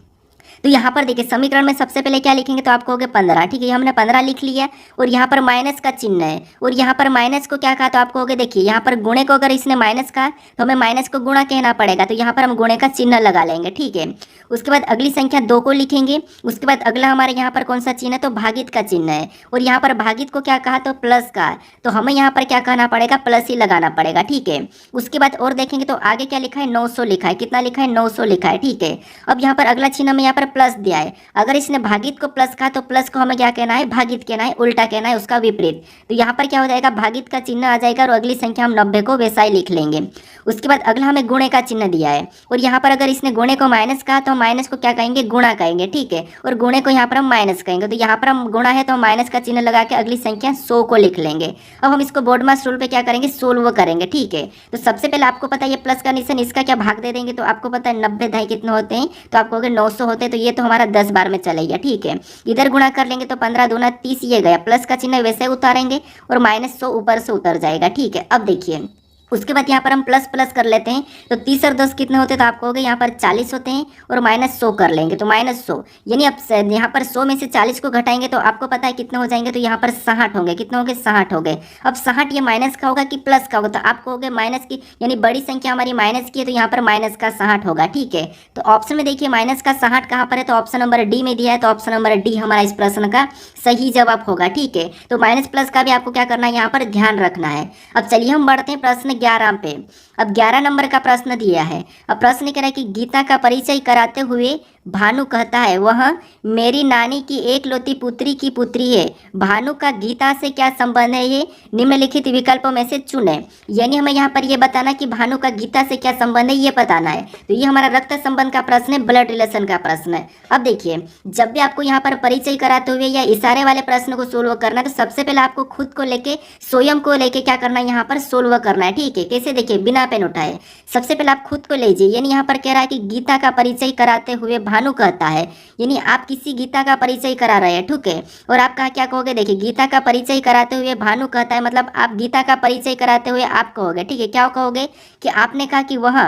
तो यहाँ पर देखिए समीकरण में सबसे पहले क्या लिखेंगे, तो आप कहोगे 15, ठीक है। हमने 15 लिख लिया और यहाँ पर माइनस का चिन्ह है, और यहाँ पर माइनस को क्या कहा, तो आप कहोगे देखिए यहाँ पर गुणे को अगर इसने माइनस कहा तो हमें माइनस को गुणा कहना पड़ेगा, तो यहाँ पर हम गुणे का चिन्ह लगा लेंगे, ठीक है। उसके बाद अगली संख्या 2 को लिखेंगे। उसके बाद अगला हमारे यहाँ पर कौन सा चिन्ह है, तो भागित का चिन्ह है, और यहाँ पर भागित को क्या कहा, तो प्लस का, तो हमें यहाँ पर क्या कहना पड़ेगा, प्लस ही लगाना पड़ेगा, ठीक है। उसके बाद और देखेंगे तो आगे क्या लिखा है, 900 लिखा है, कितना लिखा है, 900 लिखा है, ठीक है। अब यहाँ पर अगला चिन्ह में यहाँ पर प्लस दिया है, अगर इसने भागित को प्लस कहा तो प्लस को हमें क्या कहना है, भागित कहना है, उल्टा कहना है, उसका विपरीत। तो यहाँ पर क्या हो जाएगा, भागित का चिन्ह आ जाएगा और अगली संख्या हम 90 को वैसा ही लिख लेंगे। उसके बाद अगला हमें गुणे का चिन्ह दिया है, और यहाँ पर अगर इसने गुणे को माइनस कहा तो हम माइनस को क्या कहेंगे, गुणा कहेंगे, ठीक है, और गुणे को यहाँ पर हम माइनस कहेंगे। तो यहाँ पर हम गुणा है तो हम माइनस का चिन्ह लगा के अगली संख्या 100 को लिख लेंगे। अब हम इसको बोर्ड मास रूल पे क्या करेंगे, सोल्व करेंगे, ठीक है। तो सबसे पहले आपको पता है ये प्लस का निशान, इसका क्या भाग दे देंगे, तो आपको पता है 90 दाई कितने होते हैं, तो आप कहोगे 900 होते हैं, तो ये तो हमारा 10 बार में चलेगा, ठीक है। इधर गुणा कर लेंगे तो 15 दूना 30 ये गया, प्लस का चिन्ह वैसे उतारेंगे और माइनस 100 ऊपर से उतर जाएगा, ठीक है। अब देखिए उसके बाद यहाँ पर हम प्लस प्लस कर लेते हैं, तो 30 और 10 कितने होते हैं, तो आप कहोगे यहाँ पर 40 होते हैं, और माइनस 100 कर लेंगे तो माइनस 100, यानी अब यहाँ पर 100 में से 40 को घटाएंगे तो आपको पता है कितने हो जाएंगे, तो यहाँ पर 60 होंगे, कितने होंगे, 60 हो गए। अब 60 ये माइनस का होगा कि प्लस का होगा, तो आप कहोगे माइनस की, यानी बड़ी संख्या हमारी माइनस की है, तो यहाँ पर माइनस का 60 होगा, ठीक है। तो ऑप्शन में देखिए माइनस का 60 कहाँ पर है, तो ऑप्शन नंबर डी में दिया है, तो ऑप्शन नंबर डी हमारा इस प्रश्न का सही जवाब होगा, ठीक है। तो माइनस प्लस का भी आपको क्या करना है, यहाँ पर ध्यान रखना है। अब चलिए हम बढ़ते हैं प्रश्न 11 पे। अब 11 नंबर का प्रश्न दिया है। अब प्रश्न कह रहा है कि गीता का परिचय कराते हुए भानु कहता है वह मेरी नानी की एकलौती पुत्री की पुत्री है। भानु का गीता से क्या संबंध है, ये निम्नलिखित विकल्पों में से चुने। यानी हमें यहाँ पर ये बताना कि भानु का गीता से क्या संबंध है, ये बताना है। तो ये हमारा रक्त संबंध का प्रश्न है, ब्लड रिलेशन का प्रश्न है। अब देखिए जब भी आपको यहाँ पर परिचय कराते हुए या इशारे वाले प्रश्न को सोल्व करना है, तो सबसे पहले आपको खुद को लेके, स्वयं को लेके क्या करना है, यहाँ पर सोल्व करना है, ठीक है। कैसे, देखिए बिना पेन उठाए सबसे पहले आप खुद को लीजिए। यानी यहाँ पर कह रहा है कि गीता का परिचय कराते हुए भानु कहता है, यानी आप किसी गीता का परिचय करा रहे हैं, ठीक है। और आप क्या कहोगे, देखिए गीता का परिचय कराते हुए भानु कहता है, मतलब आप गीता का परिचय कराते हुए आप कहोगे, ठीक है। क्या कहोगे कि आपने कहा कि वह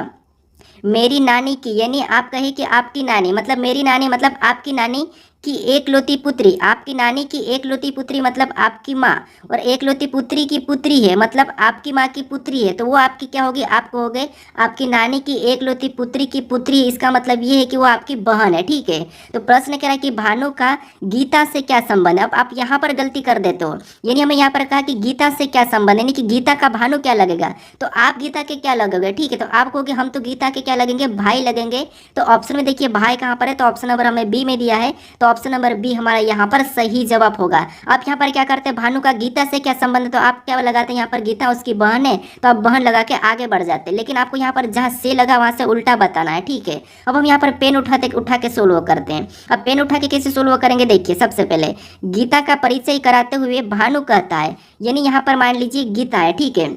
मेरी नानी की, यानी आप कहे कि आपकी नानी, मतलब मेरी नानी मतलब आपकी नानी की एकलौती पुत्री, आपकी नानी की एकलौती पुत्री मतलब आपकी माँ, और एकलौती पुत्री की पुत्री है मतलब आपकी माँ की पुत्री है, तो वो आपकी क्या होगी, आप कहोगे आपकी नानी की एकलौती पुत्री की पुत्री, इसका मतलब ये है कि वो आपकी बहन है, ठीक है। तो प्रश्न कह रहा है कि भानु का गीता से क्या संबंध है। अब आप यहाँ पर गलती कर देते हो, यानी हमें यहाँ पर कहा कि गीता से क्या संबंध है, यानी कि गीता का भानु क्या लगेगा, तो आप गीता के क्या लगोगे, ठीक है। तो आप कहोगे हम तो गीता के क्या लगेंगे, भाई लगेंगे। तो ऑप्शन में देखिए भाई कहाँ पर है, तो ऑप्शन नंबर हमें बी में दिया है, तो ऑप्शन नंबर बी हमारा यहाँ पर सही जवाब होगा। आप यहाँ पर क्या करते हैं, भानु का गीता से क्या संबंध है, तो आप क्या लगाते हैं, यहाँ पर गीता उसकी बहन है, तो आप बहन लगा के आगे बढ़ जाते हैं। लेकिन आपको यहाँ पर जहाँ से लगा वहाँ से उल्टा बताना है, ठीक है। अब हम यहाँ पर पेन उठा के सोल्व करते हैं। अब पेन उठा के कैसे सोल्व करेंगे, देखिए सबसे पहले गीता का परिचय कराते हुए भानु कहता है, यानी यहाँ पर मान लीजिए गीता है, ठीक है।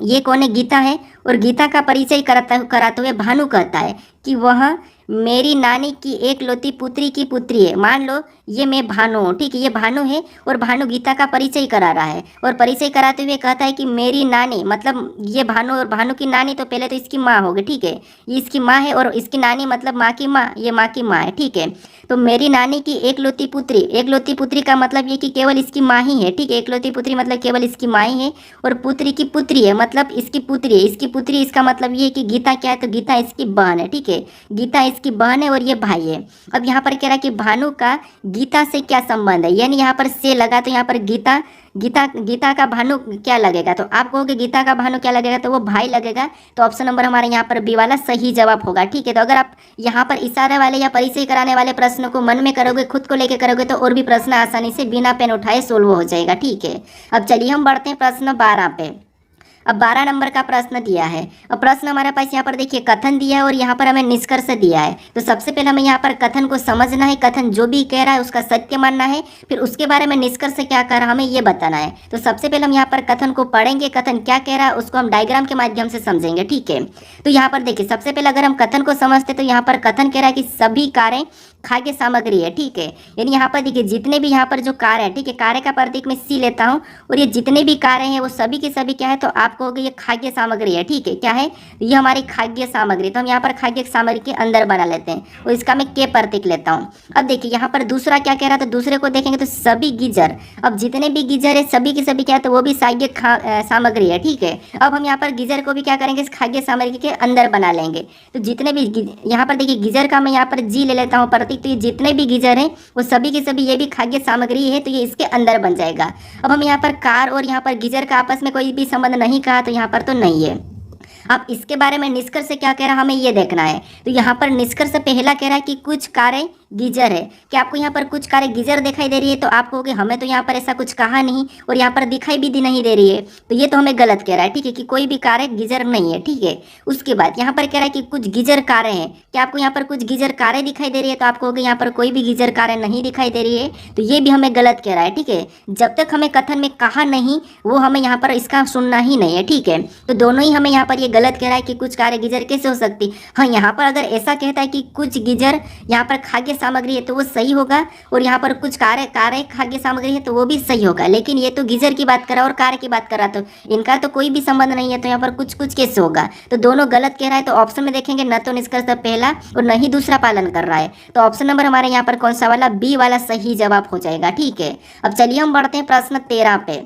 ये कौन है? गीता है। और गीता का परिचय कराते हुए भानु कहता है कि वह मेरी नानी की एकलौती पुत्री की पुत्री है। मान लो ये मैं भानु हूँ, ठीक है, ये भानु है और भानु गीता का परिचय करा रहा है और परिचय कराते हुए कहता है कि मेरी नानी, मतलब ये भानु और भानु की नानी तो पहले तो इसकी माँ होगी, ठीक है, ये इसकी माँ है और इसकी नानी मतलब माँ की माँ, ये माँ की माँ है, ठीक है। तो मेरी नानी की एकलौती पुत्री, एकलौती पुत्री का मतलब ये कि केवल इसकी माँ ही है, ठीक है, एकलौती पुत्री मतलब केवल इसकी माँ ही है और पुत्री की पुत्री है मतलब इसकी पुत्री है, इसकी पुत्री, इसका मतलब ये है कि गीता क्या है? तो गीता इसकी बहन है, ठीक है, गीता इसकी बहन है और ये भाई है। अब यहाँ पर कह रहा है कि भानु का गीता से क्या संबंध है, यानी यहाँ पर से लगा तो यहाँ पर गीता गीता गीता का भानु क्या लगेगा? तो आप कहोगे गीता का भानु क्या लगेगा? तो वो भाई लगेगा। तो ऑप्शन नंबर हमारे यहाँ पर बी वाला सही जवाब होगा, ठीक है। तो अगर आप यहाँ पर इशारे वाले या परिचय कराने वाले प्रश्नों को मन में करोगे, खुद को लेके करोगे तो और भी प्रश्न आसानी से बिना पेन उठाए सोल्व हो जाएगा, ठीक है। अब चलिए हम बढ़ते हैं प्रश्न 12 पे। अब 12 नंबर का प्रश्न दिया है। अब प्रश्न हमारे पास यहाँ पर देखिए कथन दिया है और यहाँ पर हमें निष्कर्ष दिया है। तो सबसे पहले हमें यहाँ पर कथन को समझना है, कथन जो भी कह रहा है उसका सत्य मानना है, फिर उसके बारे में निष्कर्ष क्या कह रहा है हमें ये बताना है। तो सबसे पहले हम यहाँ पर कथन को पढ़ेंगे, कथन क्या कह रहा है उसको हम डायग्राम के माध्यम से समझेंगे, ठीक है। तो यहाँ पर देखिए सबसे पहले अगर हम कथन को समझते तो यहाँ पर कथन कह रहा है कि सभी कारें खाद्य सामग्री है, ठीक है। यानी यहाँ पर देखिए जितने भी यहाँ पर जो कार्य है, ठीक है, कार्य का प्रतीक मैं सी लेता हूँ और ये जितने भी कार्य हैं वो सभी के सभी क्या है? तो आप कहोगे ये खाद्य सामग्री है, ठीक है, क्या है? ये हमारी खाद्य सामग्री। तो हम यहाँ पर खाद्य सामग्री के अंदर बना लेते हैं और इसका मैं के प्रतीक लेता हूँ। अब देखिए यहाँ पर दूसरा क्या कह रहा था? तो दूसरे को देखेंगे तो सभी गीजर, अब जितने भी गीजर है सभी के सभी क्या है? तो वो भी खाद्य सामग्री है, ठीक है। अब हम यहाँ पर गीजर को भी क्या करेंगे? इस खाद्य सामग्री के अंदर बना लेंगे। तो जितने भी यहाँ पर देखिए गीजर का मैं यहाँ पर जी ले लेता हूँ प्रतीक, तो ये जितने भी गीजर हैं वो सभी के सभी ये भी खाद्य सामग्री है, तो ये इसके अंदर बन जाएगा। अब हम यहाँ पर कार और यहाँ पर गीजर का आपस में कोई भी संबंध नहीं कहा तो यहाँ पर तो नहीं है। अब इसके बारे में निष्कर्ष क्या कह रहा है हमें ये देखना है। तो यहाँ पर निष्कर्ष पहला कह रहा है कि कुछ कारें गीजर है। क्या आपको यहाँ पर कुछ कारें गीजर दिखाई दे रही है? तो आप कहोगे हमें तो यहाँ पर ऐसा कुछ कहा नहीं और यहाँ पर दिखाई भी नहीं दे रही है, तो ये तो हमें गलत कह रहा है, ठीक है, कि कोई भी कारें गीजर नहीं है, ठीक है। उसके बाद यहाँ पर कह रहा है कि कुछ गीजर कारें हैं। क्या आपको यहाँ पर कुछ गीजर कारें दिखाई दे रही है? तो आप कहोगे यहाँ पर कोई भी गीजर कारें नहीं दिखाई दे रही है, तो ये भी हमें गलत कह रहा है, ठीक है। जब तक हमें कथन में कहा नहीं वो हमें यहाँ पर इसका सुनना ही नहीं है, ठीक है। तो दोनों ही हमें यहाँ पर ये गलत कह रहा है कि कुछ कारें गीजर कैसे हो सकती। हाँ, यहाँ पर अगर ऐसा कहता है कि कुछ गीजर यहाँ पर खाद्य सामग्री है तो वो सही होगा और यहाँ पर कुछ कारें खाद्य सामग्री है तो वो भी सही होगा। लेकिन ये तो गीजर की बात कर रहा और कार की बात कर रहा, तो इनका तो कोई भी संबंध नहीं है, तो यहाँ पर कुछ कुछ कैसे होगा? तो दोनों गलत कह रहा है। तो ऑप्शन में देखेंगे न तो निष्कर्ष पहला और न ही दूसरा पालन कर रहा है। तो ऑप्शन नंबर हमारे यहाँ पर कौन सा वाला? बी वाला सही जवाब हो जाएगा, ठीक है। अब चलिए हम बढ़ते हैं प्रश्न 13 पे।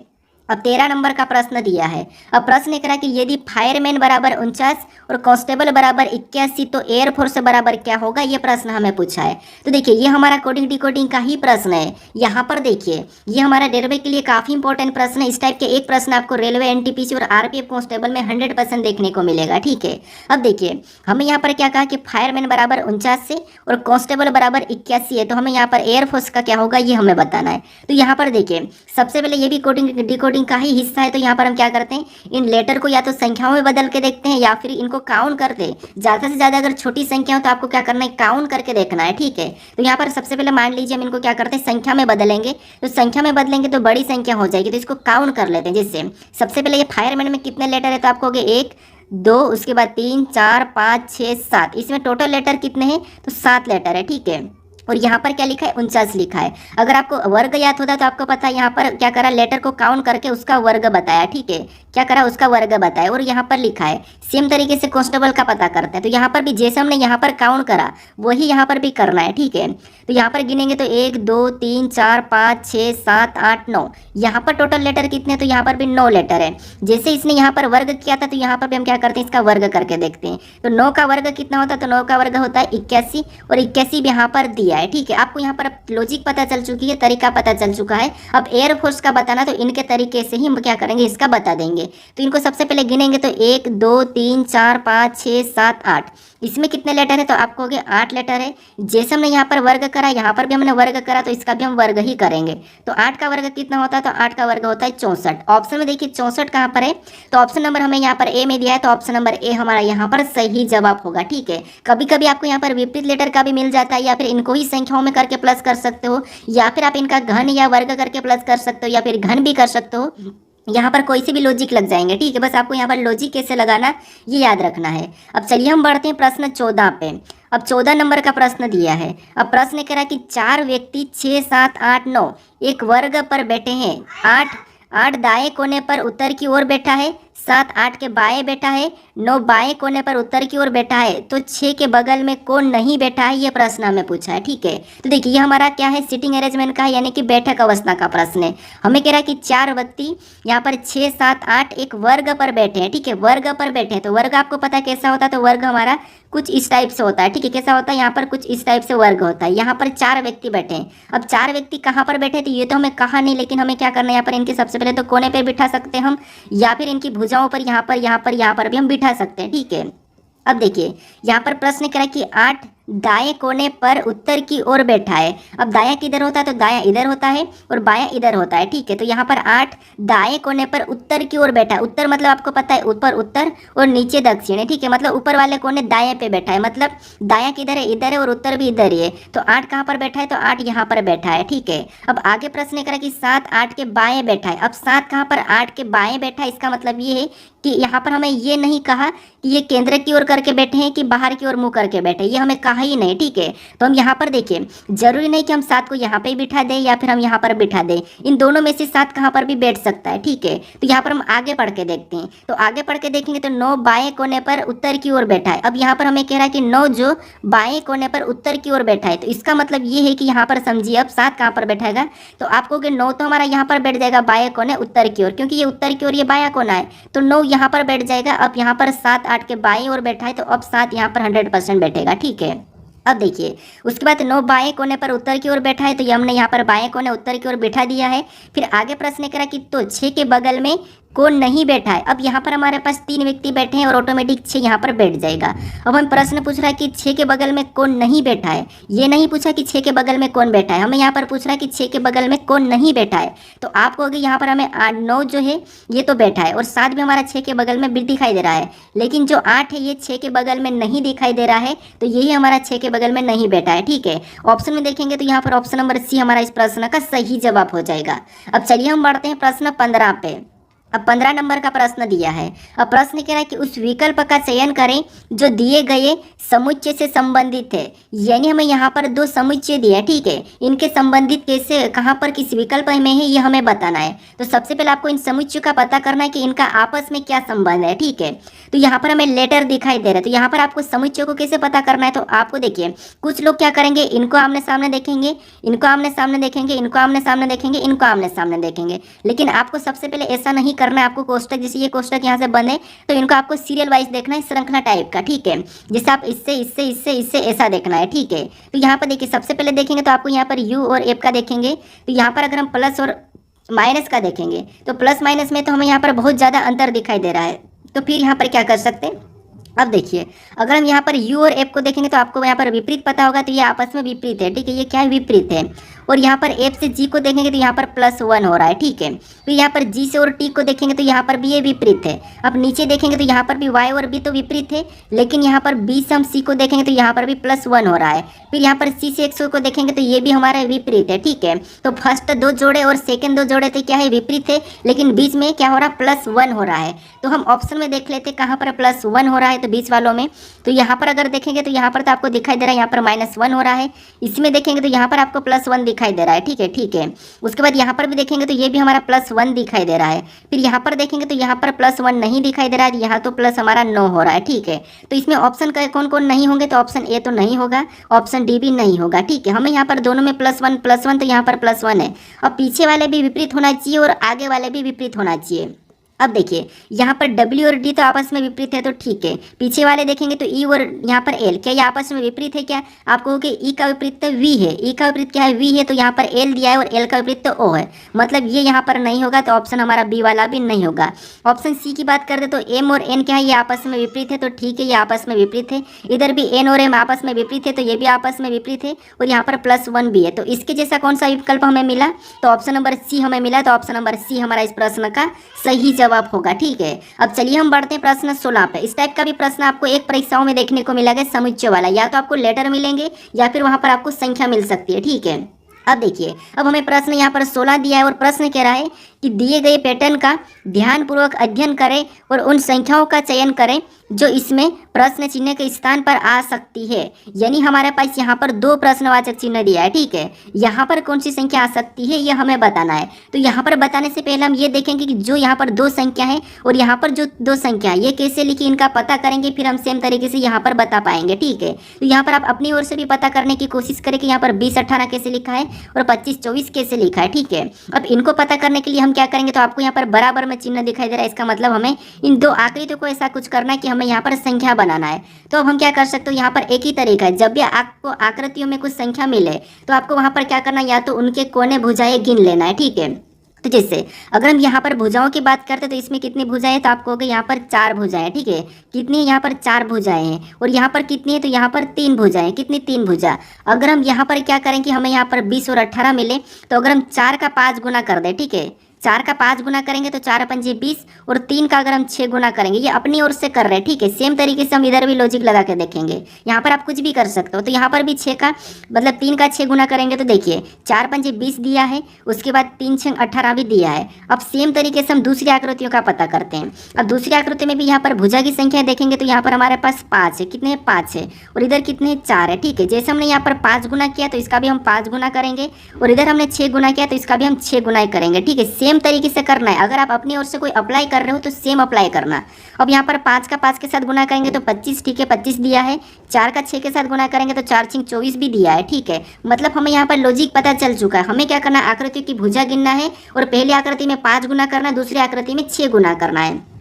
अब 13 नंबर का प्रश्न दिया है। अब प्रश्न कह रहा है कि यदि फायरमैन बराबर 49 और कांस्टेबल बराबर 81 तो एयरफोर्स बराबर क्या होगा? ये प्रश्न हमें पूछा है। तो देखिए ये हमारा कोडिंग डिकोडिंग का ही प्रश्न है। यहाँ पर देखिए ये हमारा रेलवे के लिए काफ़ी इंपॉर्टेंट प्रश्न है। इस टाइप के एक प्रश्न आपको रेलवे एनटीपीसी और आरपीएफ कांस्टेबल में 100% देखने को मिलेगा, ठीक है। अब देखिए हमें यहाँ पर क्या कहा कि फायरमैन बराबर 49 से और कांस्टेबल बराबर 81 है, तो हमें यहाँ पर एयरफोर्स का क्या होगा ये हमें बताना है। तो यहाँ पर देखिए सबसे पहले ये भी कोडिंग डिकोडिंग का ही हिस्सा है। तो यहाँ पर हम क्या करते हैं, इन लेटर को या तो संख्याओं में बदल के देखते हैं या फिर इनको काउंट करते हैं। ज़्यादा से ज़्यादा अगर छोटी संख्या हो तो आपको क्या करना है, काउंट करके देखना है, ठीक है। तो यहाँ पर सबसे पहले मान लीजिए हम इनको क्या करते हैं, संख्या में बदलेंगे। तो संख्या में बदलेंगे तो बड़ी संख्या हो जाएगी, तो इसको काउंट कर लेते हैं। जिससे सबसे पहले ये फायरमैन में कितने लेटर है? तो आपको हो गए 1 2, उसके बाद 3 4 5 6 7, इसमें टोटल लेटर कितने हैं? तो 7 लेटर है, ठीक है। और यहाँ पर क्या लिखा है? 49 लिखा है। अगर आपको वर्ग याद होता तो आपको पता है यहाँ पर क्या करा, लेटर को काउंट करके उसका वर्ग बताया, ठीक है, क्या करा, उसका वर्ग बताया। और यहाँ पर लिखा है सेम तरीके से कांस्टेबल का पता करते हैं। तो यहाँ पर भी जैसे हमने यहाँ पर काउंट करा वही यहाँ पर भी करना है, ठीक है। तो यहाँ पर गिनेंगे तो 1 2 3 4 5 6 7 8 9, यहाँ पर टोटल लेटर कितने? तो यहाँ पर भी 9 लेटर है। जैसे इसने यहाँ पर वर्ग किया था तो यहाँ पर भी हम क्या करते हैं, इसका वर्ग करके देखते हैं। तो 9 का वर्ग कितना होता है? तो 9 का वर्ग होता है 81 और 81 भी यहाँ पर दिया है, ठीक है। आपको यहाँ पर लॉजिक पता चल चुकी है, तरीका पता चल चुका है। अब एयरफोर्स का बताना तो इनके तरीके से ही हम क्या करेंगे, इसका बता देंगे। तो इनको सबसे पहले गिनेंगे तो 1 2 3 4 5 6 7 8, इसमें कितने लेटर है? तो आपको हो गए 8 लेटर है। जैसे हमने यहाँ पर वर्ग करा यहाँ पर भी हमने वर्ग करा, तो इसका भी हम वर्ग ही करेंगे। तो 8 का वर्ग कितना होता है? तो 8 का वर्ग होता है 64। ऑप्शन में देखिए 64 कहाँ पर है? तो ऑप्शन नंबर हमें यहाँ पर ए में दिया है, तो ऑप्शन नंबर ए हमारा यहाँ पर सही जवाब होगा, ठीक है। कभी कभी आपको यहाँ पर विपरीत लेटर का भी मिल जाता है, या फिर इनको ही संख्याओं में करके प्लस कर सकते हो, या फिर आप इनका घन या वर्ग करके प्लस कर सकते हो, या फिर घन भी कर सकते हो। यहाँ पर कोई से भी लॉजिक लग जाएंगे, ठीक है। बस आपको यहाँ पर लॉजिक कैसे लगाना ये याद रखना है। अब चलिए हम बढ़ते हैं प्रश्न 14 पे। अब 14 नंबर का प्रश्न दिया है। अब प्रश्न कह रहा है कि 4 व्यक्ति 6, 7, 8, 9 एक वर्ग पर बैठे हैं। 8 8 दाएं कोने पर उत्तर की ओर बैठा है, 7 8 के बाएं बैठा है, 9 बाएं कोने पर उत्तर की ओर बैठा है, तो 6 के बगल में कौन नहीं बैठा है, ये प्रश्न हमें पूछा है, ठीक है। तो देखिए ये हमारा क्या है, सिटिंग अरेंजमेंट का है, यानी कि बैठक अवस्था का प्रश्न है। हमें कह रहा है कि 4 व्यक्ति यहाँ पर 6, 7, 8 एक वर्ग पर बैठे हैं, ठीक है। वर्ग पर बैठे हैं तो वर्ग आपको पता है कैसा होता है, तो वर्ग हमारा कुछ इस टाइप से होता है, ठीक है। कैसा होता है, यहाँ पर कुछ इस टाइप से वर्ग होता है। यहाँ पर 4 व्यक्ति बैठे हैं। अब 4 व्यक्ति कहाँ पर बैठे, तो ये तो हमें कहा नहीं, लेकिन हमें क्या करना है, यहाँ पर इनके सबसे पहले तो कोने पर बिठा सकते हैं हम, या फिर इनकी भुजाओं पर यहाँ पर भी हम बिठा सकते हैं, ठीक है। अब देखिए यहाँ पर प्रश्न करा कि 8 दाएं कोने पर उत्तर की ओर बैठा है। अब दायां किधर होता है, तो दायां इधर होता है और बायां इधर होता है, ठीक है। तो यहाँ पर 8 दाएं कोने पर उत्तर की ओर बैठा है। उत्तर मतलब आपको पता है ऊपर उत्तर और नीचे दक्षिण है, ठीक है। मतलब ऊपर वाले कोने दाएं पे बैठा है, मतलब दायां किधर है, इधर है, और उत्तर भी इधर ही है। तो 8 कहाँ पर बैठा है, तो 8 यहाँ पर बैठा है, ठीक है। अब आगे प्रश्न करा कि 7 8 के बाएं बैठा है। अब 7 कहाँ पर, 8 के बाएं बैठा है। इसका मतलब ये है कि यहाँ पर हमें ये नहीं कहा कि ये केंद्र की ओर करके बैठे हैं कि बाहर की ओर मुंह करके बैठे, ये हमें कहा ही नहीं, ठीक है। तो हम यहाँ पर देखिए, जरूरी नहीं कि हम 7 को यहाँ पे ही बिठा दें या फिर हम यहाँ पर बिठा दें, इन दोनों में से 7 कहाँ पर भी बैठ सकता है, ठीक है। तो यहाँ पर हम आगे पढ़ के देखते हैं। तो आगे पढ़ के देखेंगे तो 9 बाएं कोने पर उत्तर की ओर बैठा है। अब यहाँ पर हमें कह रहा है कि 9 जो बाएं कोने पर उत्तर की ओर बैठा है, तो इसका मतलब ये है कि यहाँ पर समझिए अब 7 कहाँ पर बैठेगा, तो आपको कि 9 तो हमारा यहाँ पर बैठ जाएगा बाएं कोने उत्तर की ओर, क्योंकि ये उत्तर की ओर ये बायां कोना है, तो 9 यहाँ पर बैठ जाएगा। अब यहाँ पर 7 8 के बाएं ओर बैठा है, तो अब 7 यहाँ पर 100% बैठेगा, ठीक है। अब देखिए उसके बाद 9 बाएं कोने पर उत्तर की ओर बैठा है, तो ये हमने यहाँ पर बाएं कोने उत्तर की ओर बैठा दिया है। फिर आगे प्रश्न करा कि तो 6 के बगल में कौन नहीं बैठा है। अब यहाँ पर हमारे पास 3 व्यक्ति बैठे हैं और ऑटोमेटिक 6 यहाँ पर बैठ जाएगा। अब हम प्रश्न पूछ रहा है कि 6 के बगल में कौन नहीं बैठा है, ये नहीं पूछा कि 6 के बगल में कौन बैठा है, हमें यहाँ पर पूछ रहा है कि 6 के बगल में कौन नहीं बैठा है। तो आपको अगर यहाँ पर हमें 9 जो है ये तो बैठा है और 7 भी हमारा 6 के बगल में भी दिखाई दे रहा है, लेकिन जो 8 है ये 6 के बगल में नहीं दिखाई दे रहा है, तो यही हमारा 6 के बगल में नहीं बैठा है, ठीक है। ऑप्शन में देखेंगे तो यहाँ पर ऑप्शन नंबर सी हमारा इस प्रश्न का सही जवाब हो जाएगा। अब चलिए हम बढ़ते हैं प्रश्न 15 पे। अब 15 नंबर का प्रश्न दिया है। अब प्रश्न कह रहा है कि उस विकल्प का चयन करें जो दिए गए समुच्चय से संबंधित है। यानी हमें यहाँ पर 2 समुच्चय दिए हैं, ठीक है, इनके संबंधित कैसे कहाँ पर किस विकल्प में है ये हमें बताना है। तो सबसे पहले आपको इन समुच्चयों का पता करना है कि इनका आपस में क्या संबंध है, ठीक है। तो यहाँ पर हमें लेटर दिखाई दे रहा है, तो यहाँ पर आपको समुच्चयों को कैसे पता करना है, तो आपको देखिए कुछ लोग क्या करेंगे, इनको आमने सामने देखेंगे, इनको आमने सामने देखेंगे, इनको आमने सामने देखेंगे, इनको आमने सामने देखेंगे। लेकिन आपको सबसे पहले ऐसा नहीं करना है, आपको कोष्टक जैसे ये कोष्टक यहाँ से बने तो इनको आपको सीरियल वाइज देखना है, श्रृंखला टाइप का, ठीक है। जैसे आप इससे इससे इससे इससे ऐसा देखना है, ठीक है। तो यहाँ पर देखिए सबसे पहले देखेंगे तो आपको यहाँ पर यू और एफ का देखेंगे, तो यहाँ पर अगर हम प्लस और माइनस का देखेंगे तो प्लस माइनस में तो हमें यहाँ पर बहुत ज़्यादा अंतर दिखाई दे रहा है। तो फिर यहाँ पर क्या कर सकते हैं, अब देखिए अगर हम यहाँ पर यू और एफ को देखेंगे तो आपको यहाँ पर विपरीत पता होगा, तो ये आपस में विपरीत है, ठीक है, ये क्या है, विपरीत है। और यहाँ पर एफ से जी को देखेंगे तो यहाँ पर +1 हो रहा है, ठीक है। फिर यहाँ पर जी से और टी को देखेंगे तो यहाँ पर भी ये विपरीत है। अब नीचे देखेंगे तो यहाँ पर भी वाई और बी तो विपरीत है, लेकिन यहाँ पर बी से हम सी को देखेंगे तो यहाँ पर भी +1 हो रहा है। फिर यहाँ पर सी से एक्स को देखेंगे तो ये भी हमारा विपरीत है, ठीक है। तो फर्स्ट 2 जोड़े और सेकेंड 2 जोड़े तो क्या है, विपरीत है, लेकिन बीच में क्या हो रहा है, +1 हो रहा है। तो हम ऑप्शन में देख लेते कहाँ पर +1 हो रहा है, तो बीच वालों में। तो यहाँ पर अगर देखेंगे तो यहाँ पर तो आपको दिखाई दे रहा है यहाँ पर -1 हो रहा है, इसमें देखेंगे तो यहाँ पर आपको +1 दिखाई दे रहा है, ठीक है, ठीक है। उसके बाद यहाँ पर भी देखेंगे तो ये भी हमारा +1 दिखाई दे रहा है। फिर यहाँ पर देखेंगे तो यहाँ पर +1 नहीं दिखाई दे रहा है, यहाँ तो प्लस हमारा 9 हो रहा है, ठीक है। तो इसमें ऑप्शन कौन कौन नहीं होंगे, तो ऑप्शन ए तो नहीं होगा, ऑप्शन डी भी नहीं होगा, ठीक है। हमें यहाँ पर दोनों में +1 तो यहाँ पर +1 है। और पीछे वाले भी विपरीत होना चाहिए और आगे वाले भी विपरीत होना चाहिए। अब देखिए यहाँ पर W और D तो आपस में विपरीत है, तो ठीक है। पीछे वाले देखेंगे तो E और यहाँ पर L, क्या ये आपस में विपरीत है, क्या आपको कि E का विपरीत तो V है, E का विपरीत क्या है, V है, तो यहाँ पर L दिया है और L का विपरीत तो O है, मतलब ये यहाँ पर नहीं होगा, तो ऑप्शन हमारा B वाला भी नहीं होगा। ऑप्शन सी की बात करते तो M और N क्या है, ये आपस में विपरीत है, तो ठीक है, ये आपस में विपरीत है। इधर भी N और M आपस में विपरीत है, तो ये भी आपस में विपरीत है, और यहाँ पर +1 भी है। तो इसके जैसा कौन सा विकल्प हमें मिला, तो ऑप्शन नंबर सी हमें मिला। तो ऑप्शन नंबर सी हमारा इस प्रश्न का सही जवाब होगा, ठीक है। अब चलिए हम बढ़ते हैं प्रश्न 16 पे। इस टाइप का भी प्रश्न आपको एक परीक्षाओं में देखने को मिलेगा, समुच्चय वाला, या तो आपको लेटर मिलेंगे या फिर वहां पर आपको संख्या मिल सकती है, ठीक है। अब देखिए अब हमें प्रश्न यहाँ पर 16 दिया है और प्रश्न कह रहा है कि दिए गए पैटर्न का ध्यानपूर्वक अध्ययन करें और उन संख्याओं का चयन करें जो इसमें प्रश्न चिन्ह के स्थान पर आ सकती है। यानी हमारे पास यहाँ पर दो प्रश्नवाचक चिन्ह दिया है, ठीक है। यहाँ पर कौन सी संख्या आ सकती है ये हमें बताना है। तो यहाँ पर बताने से पहले हम ये देखेंगे कि जो यहाँ पर दो संख्या है और यहाँ पर जो दो संख्या है ये कैसे लिखी, इनका पता करेंगे, फिर हम सेम तरीके से यहाँ पर बता पाएंगे, ठीक है। तो यहाँ पर आप अपनी ओर से भी पता करने की कोशिश करें कि यहाँ पर 20-18 कैसे लिखा है और 25-24 कैसे लिखा है, ठीक है। अब इनको पता करने के लिए हम क्या करेंगे, तो आपको यहाँ पर बराबर में चिन्ह दिखाई दे रहा है, इसका मतलब हमें इन दो आकृतियों को ऐसा कुछ करना है कि हमें यहाँ पर संख्या बनाना है। तो अब हम क्या कर सकते हो, यहाँ पर एक ही तरीका है, जब भी आपको आकृतियों में कुछ संख्या मिले तो आपको वहाँ पर क्या करना है, या तो उनके कोने भुजाएं गिन लेना है, ठीक है। तो जैसे अगर हम यहाँ पर भुजाओं की बात करते हैं तो इसमें कितनी भुजाएं हैं, तो आपको होगा यहाँ पर 4 भुजाएं, ठीक है। कितनी है, यहाँ पर 4 भुजाएं हैं। और यहाँ पर कितनी है, तो यहाँ पर 3 भुजाएं, कितनी 3 भुजा। अगर हम यहाँ पर क्या करें कि हमें यहाँ पर 20 और 18 मिले, तो अगर हम 4 का 5 गुना कर दें, ठीक है, 4 का 5 गुना करेंगे तो 4 पंजे 20 और 3 का अगर हम 6 गुना करेंगे, ये अपनी ओर से कर रहे हैं, ठीक है। सेम तरीके से हम इधर भी लॉजिक लगा के देखेंगे, यहाँ पर आप कुछ भी कर सकते हो। तो यहाँ पर भी 6 का मतलब 3 का 6 गुना करेंगे तो देखिए 4 पंजे 20 दिया है, उसके बाद 3 6 18 भी दिया है। अब सेम तरीके से हम दूसरी आकृतियों का पता करते हैं। अब दूसरी आकृति में भी यहाँ पर भुजा की संख्या देखेंगे तो यहाँ पर हमारे पास 5 है, कितने 5 है, और इधर कितने 4 है, ठीक है। जैसे हमने यहाँ पर 5 गुना किया तो इसका भी हम 5 गुना करेंगे, और इधर हमने 6 गुना किया तो इसका भी हम 6 गुना ही करेंगे, ठीक है। सेम तरीके से करना है। अगर आप अपनी ओर से कोई अप्लाई कर रहे हो तो सेम अप्लाई करना। अब यहाँ पर 5 का 5 के साथ गुना करेंगे तो 25, ठीक है, 25 दिया है। 4 का 6 के साथ गुना करेंगे तो 4 6 24 भी दिया है, ठीक है। मतलब हमें यहाँ पर लॉजिक पता चल चुका है। हमें क्या करना है, आकृति की भुजा गिनना है और पहली आकृति में 5 गुना करना है, दूसरी आकृति में 6 गुना करना है।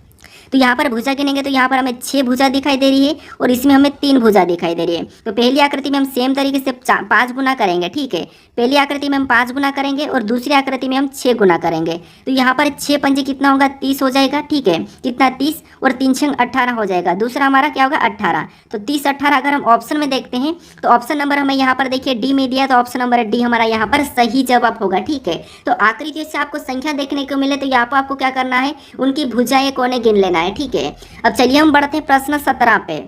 तो यहाँ पर भुजा गिनेंगे तो यहाँ पर हमें 6 भुजा दिखाई दे रही है और इसमें हमें 3 भुजा दिखाई दे रही है। तो पहली आकृति में हम सेम तरीके से 5 गुना करेंगे, ठीक है। पहली आकृति में हम 5 गुना करेंगे और दूसरी आकृति में हम 6 गुना करेंगे। तो यहाँ पर 6 पंजे कितना होगा, 30 हो जाएगा, ठीक है। कितना 30 और 3 6 18 हो जाएगा। दूसरा हमारा क्या होगा 18। तो 30 18 अगर हम ऑप्शन में देखते हैं तो ऑप्शन नंबर हमें यहाँ पर देखिए डी में दिया, तो ऑप्शन नंबर डी हमारा यहाँ पर सही जवाब होगा, ठीक है। तो आकृतियों से आपको संख्या देखने को मिले तो यहाँ पर आपको क्या करना है, उनकी भुजाएं कोने गिन लेना है, ठीक है। अब चलिए हम बढ़ते हैं प्रश्न 17 पे।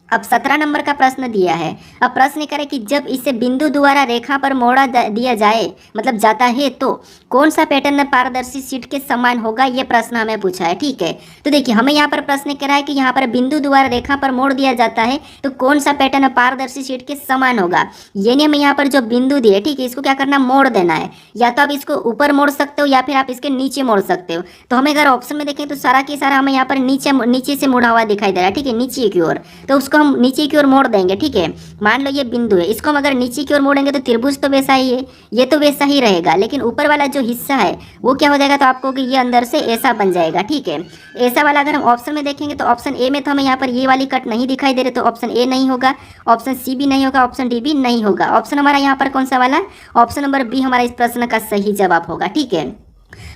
अब 17 नंबर का प्रश्न दिया है। अब प्रश्न करें कि जब इसे बिंदु द्वारा रेखा पर मोड़ा दिया जाए मतलब जाता है तो कौन सा पैटर्न पारदर्शी शीट के समान होगा, ये प्रश्न हमें पूछा है, ठीक है। तो देखिए हमें यहाँ पर प्रश्न कह रहा है कि यहाँ पर बिंदु द्वारा रेखा पर मोड़ दिया जाता है तो कौन सा पैटर्न पारदर्शी शीट के समान होगा। यानी हमें यहाँ पर जो बिंदु दिए, ठीक है, इसको क्या करना, मोड़ देना है। या तो आप इसको ऊपर मोड़ सकते हो या फिर आप इसके नीचे मोड़ सकते हो। तो हमें अगर ऑप्शन में देखें तो सारा के सारा हमें यहाँ पर नीचे से मुड़ा हुआ दिखाई दे रहा है, ठीक है, नीचे की ओर। तो उसको हम नीचे की ओर मोड़ देंगे, ठीक है। मान लो ये बिंदु है, इसको हम अगर नीचे की ओर मोड़ेंगे तो त्रिभुज तो वैसा ही है, ये तो वैसा ही रहेगा, लेकिन ऊपर वाला जो हिस्सा है वो क्या हो जाएगा, तो आपको कि ये अंदर से ऐसा बन जाएगा, ठीक है। ऐसा वाला अगर हम ऑप्शन में देखेंगे तो ऑप्शन ए में तो हमें यहाँ पर ये वाली कट नहीं दिखाई दे रही, तो ऑप्शन ए नहीं होगा, ऑप्शन सी भी नहीं होगा, ऑप्शन डी भी नहीं होगा। ऑप्शन हमारा यहाँ पर कौन सा वाला, ऑप्शन नंबर बी हमारा इस प्रश्न का सही जवाब होगा, ठीक है।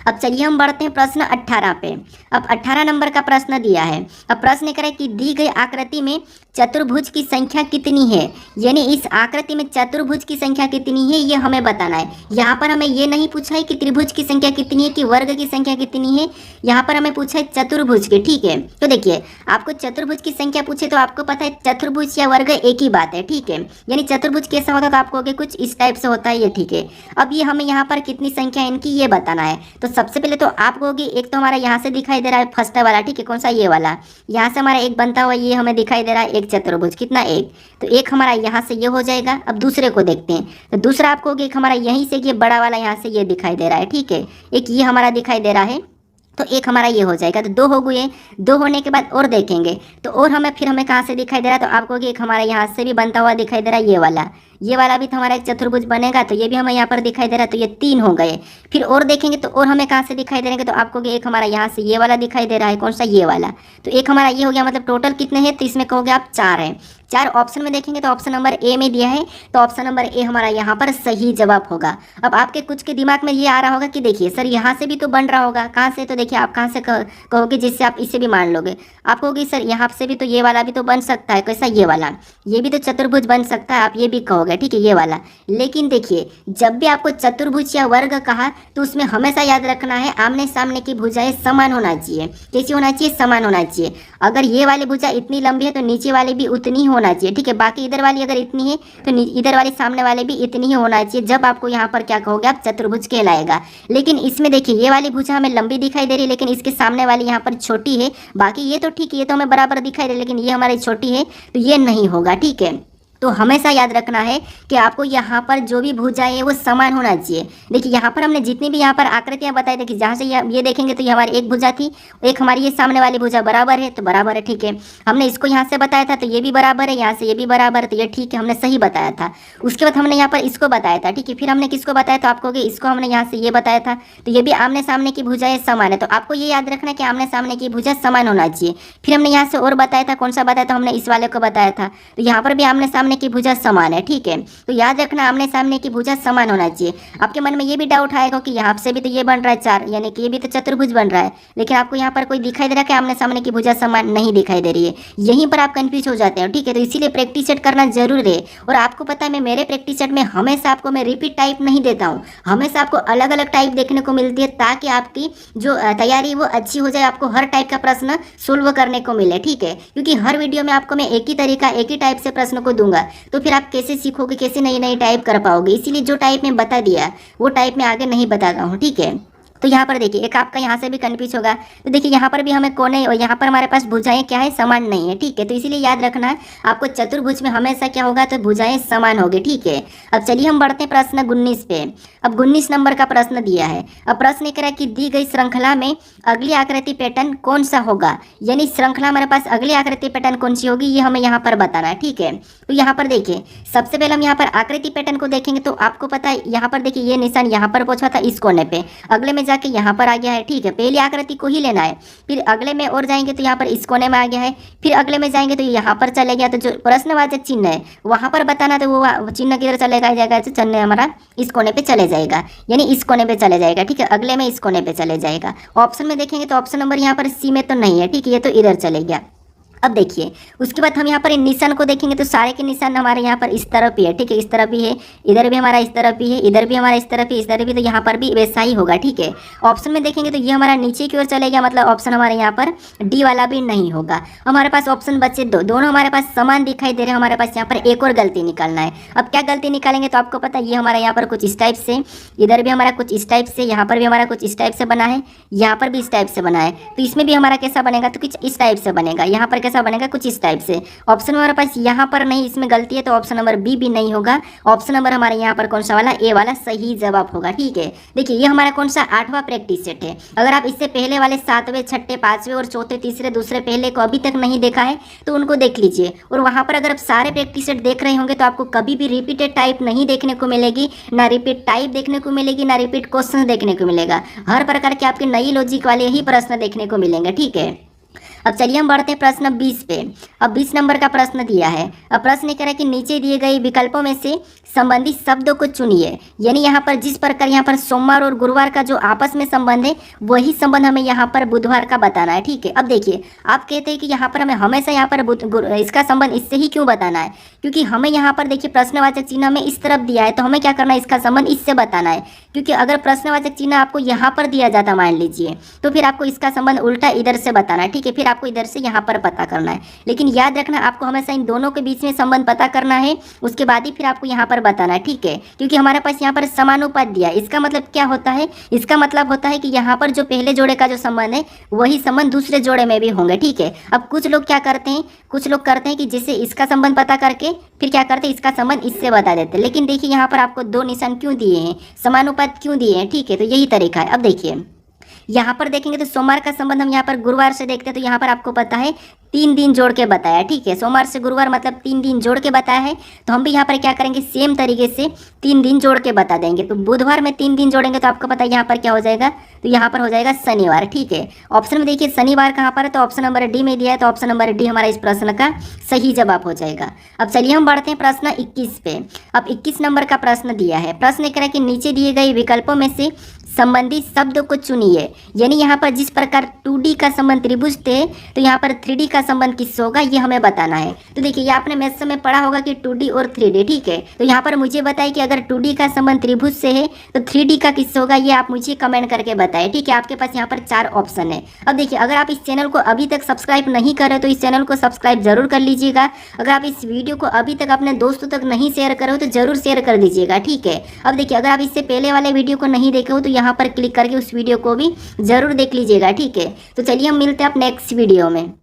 अब चलिए हम बढ़ते हैं प्रश्न 18 पे। अब 18 नंबर का प्रश्न दिया है। अब प्रश्न करें कि दी गई आकृति में चतुर्भुज की संख्या कितनी है, यानी इस आकृति में चतुर्भुज की संख्या कितनी है ये हमें बताना है। यहाँ पर हमें ये नहीं पूछा है कि त्रिभुज की संख्या कितनी है कि वर्ग की संख्या कितनी है, यहाँ पर हमें पूछा है चतुर्भुज की, ठीक है। तो देखिए आपको चतुर्भुज की संख्या पूछे तो आपको पता है चतुर्भुज या वर्ग एक ही बात है, ठीक है। यानी चतुर्भुज कैसा होता है तो आपको कुछ इस टाइप से होता है ये, ठीक है। अब ये हमें यहाँ पर कितनी संख्या है इनकी ये बताना है। तो सबसे पहले तो आप कहोगे एक तो हमारा यहाँ से दिखाई दे रहा है फर्स्ट वाला, ठीक है, कौन सा ये वाला, यहाँ से हमारा एक बनता हुआ ये हमें दिखाई दे रहा है एक चतुर्भुज, कितना एक, तो एक हमारा यहाँ से ये हो जाएगा। अब दूसरे को देखते हैं तो दूसरा आप कहोगे एक हमारा यहीं से ये बड़ा वाला यहाँ से ये दिखाई दे रहा है, ठीक है, एक ये हमारा दिखाई दे रहा है, तो एक हमारा ये हो जाएगा। तो दो हो गए, दो होने के बाद और देखेंगे तो और हमें फिर हमें कहाँ से दिखाई दे रहा है, तो आपको एक हमारा यहाँ से भी बनता हुआ दिखाई दे रहा है ये वाला भी तो हमारा एक चतुर्भुज बनेगा, तो ये भी हमें यहाँ पर दिखाई दे रहा है, तो ये 3 हो गए। फिर और देखेंगे तो और हमें कहाँ से दिखाई देंगे, तो आपको एक हमारा यहाँ से ये वाला दिखाई दे रहा है, कौन सा ये वाला, तो एक हमारा ये हो गया। मतलब टोटल कितने हैं, तो इसमें कहोगे आप 4 हैं। 4 ऑप्शन में देखेंगे तो ऑप्शन नंबर ए में दिया है, तो ऑप्शन नंबर ए हमारा यहाँ पर सही जवाब होगा। अब आपके कुछ के दिमाग में ये आ रहा होगा कि देखिए सर यहाँ से भी तो बन रहा होगा, कहाँ से, तो देखिए आप कहाँ से कहोगे जिससे आप इसे भी मान लोगे। आप कहोगे सर यहाँ से भी तो ये वाला भी तो बन सकता है, कैसा ये वाला, ये भी तो चतुर्भुज बन सकता है, आप ये भी कहोगे, ठीक है, ये वाला। लेकिन देखिए जब भी आपको चतुर्भुज या वर्ग कहा तो उसमें हमेशा याद रखना है आमने सामने की भुजाएं समान होना चाहिए। कैसी होना चाहिए, समान होना चाहिए। अगर ये वाली भुजा इतनी लंबी है तो नीचे वाली भी उतनी ही होना चाहिए, ठीक है। बाकी इधर वाली अगर इतनी है तो इधर वाली सामने वाले भी इतनी ही होना चाहिए, जब आपको यहाँ पर क्या कहोगे आप चतुर्भुज कहलाएगा। लेकिन इसमें देखिए ये वाली भुजा हमें लंबी दिखाई दे रही है, लेकिन इसके सामने वाली यहाँ पर छोटी है। बाकी ये तो ठीक है, ये तो हमें बराबर दिखाई दे रही है, लेकिन ये हमारी छोटी है तो ये नहीं होगा, ठीक है। तो हमेशा याद रखना है कि आपको यहाँ पर जो भी भुजाएं है वो समान होना चाहिए। देखिए यहाँ पर हमने जितनी भी यहाँ पर आकृतियाँ बताई, देखिए जहाँ से ये देखेंगे तो ये हमारी एक भुजा थी, एक हमारी ये सामने वाली भुजा बराबर है तो बराबर है, ठीक है। हमने इसको यहाँ से बताया था तो ये भी बराबर है, यहाँ से ये भी बराबर है तो ये ठीक है, हमने सही बताया था। उसके बाद हमने यहाँ पर इसको बताया था, ठीक है। फिर हमने किसको बताया तो आपको इसको हमने यहाँ से ये बताया था, तो ये भी आमने सामने की भुजाएं समान है। तो आपको ये याद रखना है कि आमने सामने की भुजा समान होना चाहिए। फिर हमने यहाँ से और बताया था, कौन सा बताया था, हमने इस वाले को बताया था, तो यहाँ पर भी आमने सामने की भुजा समान है, ठीक है। तो याद रखना आमने सामने की भुजा समान होना चाहिए। आपके मन में ये भी डाउट आएगा कि यहाँ से भी तो ये बन रहा है 4, यानी कि ये भी तो चतुर्भुज बन रहा है, लेकिन आपको यहाँ पर कोई दिखाई दे रहा है कि आमने सामने की भुजा समान नहीं दिखाई दे रही है, यहीं पर आप कंफ्यूज हो जाते हैं, ठीक है। तो इसीलिए प्रैक्टिस सेट करना जरूर है। और आपको पता है मैं मेरे प्रैक्टिस सेट में हमेशा आपको मैं रिपीट टाइप नहीं देता हूँ, हमेशा आपको अलग अलग टाइप देखने को मिलती है, ताकि आपकी जो तैयारी वो अच्छी हो जाए, आपको हर टाइप का प्रश्न सोल्व करने को मिले, ठीक है। क्योंकि हर वीडियो में आपको मैं एक ही तरीका एक ही टाइप से प्रश्न को दूंगा, तो फिर आप कैसे सीखोगे, कैसे नई नई टाइप कर पाओगे। इसीलिए जो टाइप में बता दिया वो टाइप में आगे नहीं बताता हूँ, ठीक है। तो यहाँ पर देखिए एक आपका यहाँ से भी कन्फ्यूज होगा, तो देखिए यहाँ पर भी हमें कोने और यहाँ पर हमारे पास भुजाएं क्या है, समान नहीं है, ठीक है। तो इसीलिए याद रखना है आपको चतुर्भुज में हमेशा क्या होगा, तो भुजाएं समान होगी, ठीक है। अब चलिए हम बढ़ते हैं प्रश्न 19 पे। अब 19 नंबर का प्रश्न दिया है। अब प्रश्न कह रहा है कि दी गई श्रृंखला में अगली आकृति पैटर्न कौन सा होगा, यानी श्रृंखला हमारे पास अगली आकृति पैटर्न कौन सी होगी, ये हमें यहाँ पर बताना है, ठीक है। तो यहाँ पर देखिए सबसे पहले हम यहाँ पर आकृति पैटर्न को देखेंगे, तो आपको पता है यहाँ पर देखिए ये निशान यहाँ पर पहुंचा था इस कोने पे, अगले में जाके यहाँ पर आ गया है, ठीक है। पहली आकृति को ही लेना है, फिर अगले में और जाएंगे तो यहाँ पर इस कोने में आ गया है, फिर अगले में जाएंगे तो यहाँ पर चले गया, तो जो प्रश्नवाचक चिन्ह है वहाँ पर बताना, तो वो चिन्ह किधर चलेगा जाएगा, तो चिन्ह हमारा इस कोने पे चले जाएगा, यानी इस कोने पे चले जाएगा, ठीक है। अगले में इस कोने पे चले जाएगा। ऑप्शन में देखेंगे तो ऑप्शन नंबर यहाँ पर सी में तो नहीं है, ठीक है, ये तो इधर चले गया। अब देखिए उसके बाद हम यहाँ पर इन निशान को देखेंगे तो सारे के निशान हमारे यहाँ पर इस तरफ ही है, ठीक है, इस तरफ भी है, इधर भी हमारा इस तरफ भी है, इधर भी हमारा इस तरफ ही, इस तरफ भी, तो यहाँ पर भी वैसा ही होगा, ठीक है। ऑप्शन में देखेंगे तो ये हमारा नीचे की ओर चलेगा, मतलब ऑप्शन हमारे यहाँ पर डी वाला भी नहीं होगा। हमारे पास ऑप्शन बचे दोनों हमारे पास समान दिखाई दे रहे हैं। हमारे पास यहाँ पर एक और गलती निकालना है। अब क्या गलती निकालेंगे तो आपको पता है ये हमारा यहाँ पर कुछ इस टाइप से, इधर भी हमारा कुछ इस टाइप से, यहाँ पर भी हमारा कुछ इस टाइप से बना है, यहाँ पर भी इस टाइप से बना है, तो इसमें भी हमारा कैसा बनेगा, तो कुछ इस टाइप से बनेगा, यहाँ पर कैसा बनेगा, कुछ इस टाइप से। ऑप्शन हमारे पास यहाँ पर नहीं, इसमें गलती है, तो ऑप्शन नंबर बी भी नहीं होगा। ऑप्शन नंबर हमारे यहाँ पर कौन सा वाला, ए वाला सही जवाब होगा, ठीक है। देखिए ये हमारा कौन सा 8वां प्रैक्टिस सेट है। अगर आप इससे पहले वाले 7वें, 6ठे, 5वें और चौथे, तीसरे, दूसरे, पहले को अभी तक नहीं देखा है तो उनको देख लीजिए। और वहाँ पर अगर आप सारे प्रैक्टिस सेट देख रहे होंगे तो आपको कभी भी रिपीटेड टाइप नहीं देखने को मिलेगी, ना रिपीट टाइप देखने को मिलेगी, ना रिपीट क्वेश्चन देखने को मिलेगा। हर प्रकार के आपके नई लॉजिक वाले ही प्रश्न देखने को मिलेंगे, ठीक है। अब चलिए हम बढ़ते हैं प्रश्न 20 पे। अब 20 नंबर का प्रश्न दिया है। अब प्रश्न कह रहा है कि नीचे दिए गए विकल्पों में से संबंधित शब्दों को चुनिए, यानी यहाँ पर जिस प्रकार यहाँ पर सोमवार और गुरुवार का जो आपस में संबंध है वही संबंध हमें यहाँ पर बुधवार का बताना है, ठीक है। अब देखिए आप कहते हैं कि यहाँ पर हमें हमेशा यहाँ पर इसका संबंध इससे ही क्यों बताना है, क्योंकि हमें यहाँ पर देखिए प्रश्नवाचक चिन्ह हमें इस तरफ दिया है, तो हमें क्या करना है, इसका संबंध इससे बताना है। क्योंकि अगर प्रश्नवाचक चिन्ह आपको यहाँ पर दिया जाता मान लीजिए, तो फिर आपको इसका संबंध उल्टा इधर से बताना है, ठीक है। फिर आपको इधर से यहाँ पर पता करना है, लेकिन याद रखना आपको हमेशा इन दोनों के बीच में संबंध पता करना है, उसके बाद ही फिर आपको यहाँ पर बताना है, ठीक है। क्योंकि हमारे पास यहाँ पर समानुपात दिया है, इसका मतलब क्या होता है, इसका मतलब होता है कि यहाँ पर जो पहले जोड़े का जो संबंध है वही संबंध दूसरे जोड़े में भी होंगे, ठीक है। अब कुछ लोग क्या करते हैं, कुछ लोग करते हैं कि जैसे इसका संबंध पता करके फिर क्या करते हैं, इसका संबंध इससे बता देते हैं। लेकिन देखिए यहाँ पर आपको 2 निशान क्यों दिए हैं, समानुपात क्यों दिए हैं, ठीक है। तो यही तरीका है। अब देखिए यहाँ पर देखेंगे तो सोमवार का संबंध हम यहाँ पर गुरुवार से देखते हैं, तो यहाँ पर आपको पता है 3 दिन जोड़ के बताया, ठीक है। सोमवार से गुरुवार मतलब 3 दिन जोड़ के बताया है, तो हम भी यहाँ पर क्या करेंगे, सेम तरीके से 3 दिन जोड़ के बता देंगे। तो बुधवार में 3 दिन जोड़ेंगे तो आपको पता है यहाँ पर क्या हो जाएगा, तो यहाँ पर हो जाएगा शनिवार, ठीक है। ऑप्शन में देखिए शनिवार कहाँ पर है, तो ऑप्शन नंबर डी में दिया है, तो ऑप्शन नंबर डी हमारा इस प्रश्न का सही जवाब हो जाएगा। अब चलिए हम बढ़ते हैं प्रश्न 21 पे। अब 21 नंबर का प्रश्न दिया है। प्रश्न कह रहा है कि नीचे दिए गए विकल्पों में से संबंधित शब्द को चुनिए। यानी यहाँ पर जिस प्रकार 2D का संबंध त्रिभुज थे, तो यहाँ पर 3D का संबंध किससे होगा ये हमें बताना है। तो देखिए ये आपने मैथ्स में पढ़ा होगा कि 2D और 3D, ठीक है। तो यहाँ पर मुझे बताइए कि अगर 2D का संबंध त्रिभुज से है तो 3D का किससे होगा, ये आप मुझे कमेंट करके बताएं, ठीक है। आपके पास यहाँ पर 4 ऑप्शन है। अब देखिए अगर आप इस चैनल को अभी तक सब्सक्राइब नहीं करे तो इस चैनल को सब्सक्राइब जरूर कर लीजिएगा। अगर आप इस वीडियो को अभी तक अपने दोस्तों तक नहीं शेयर करो तो जरूर शेयर कर दीजिएगा, ठीक है। अब देखिए अगर आप इससे पहले वाले वीडियो को नहीं देखे हो तो यहाँ पर क्लिक करके उस वीडियो को भी जरूर देख लीजिएगा, ठीक है। तो चलिए हम मिलते हैं आप नेक्स्ट वीडियो में।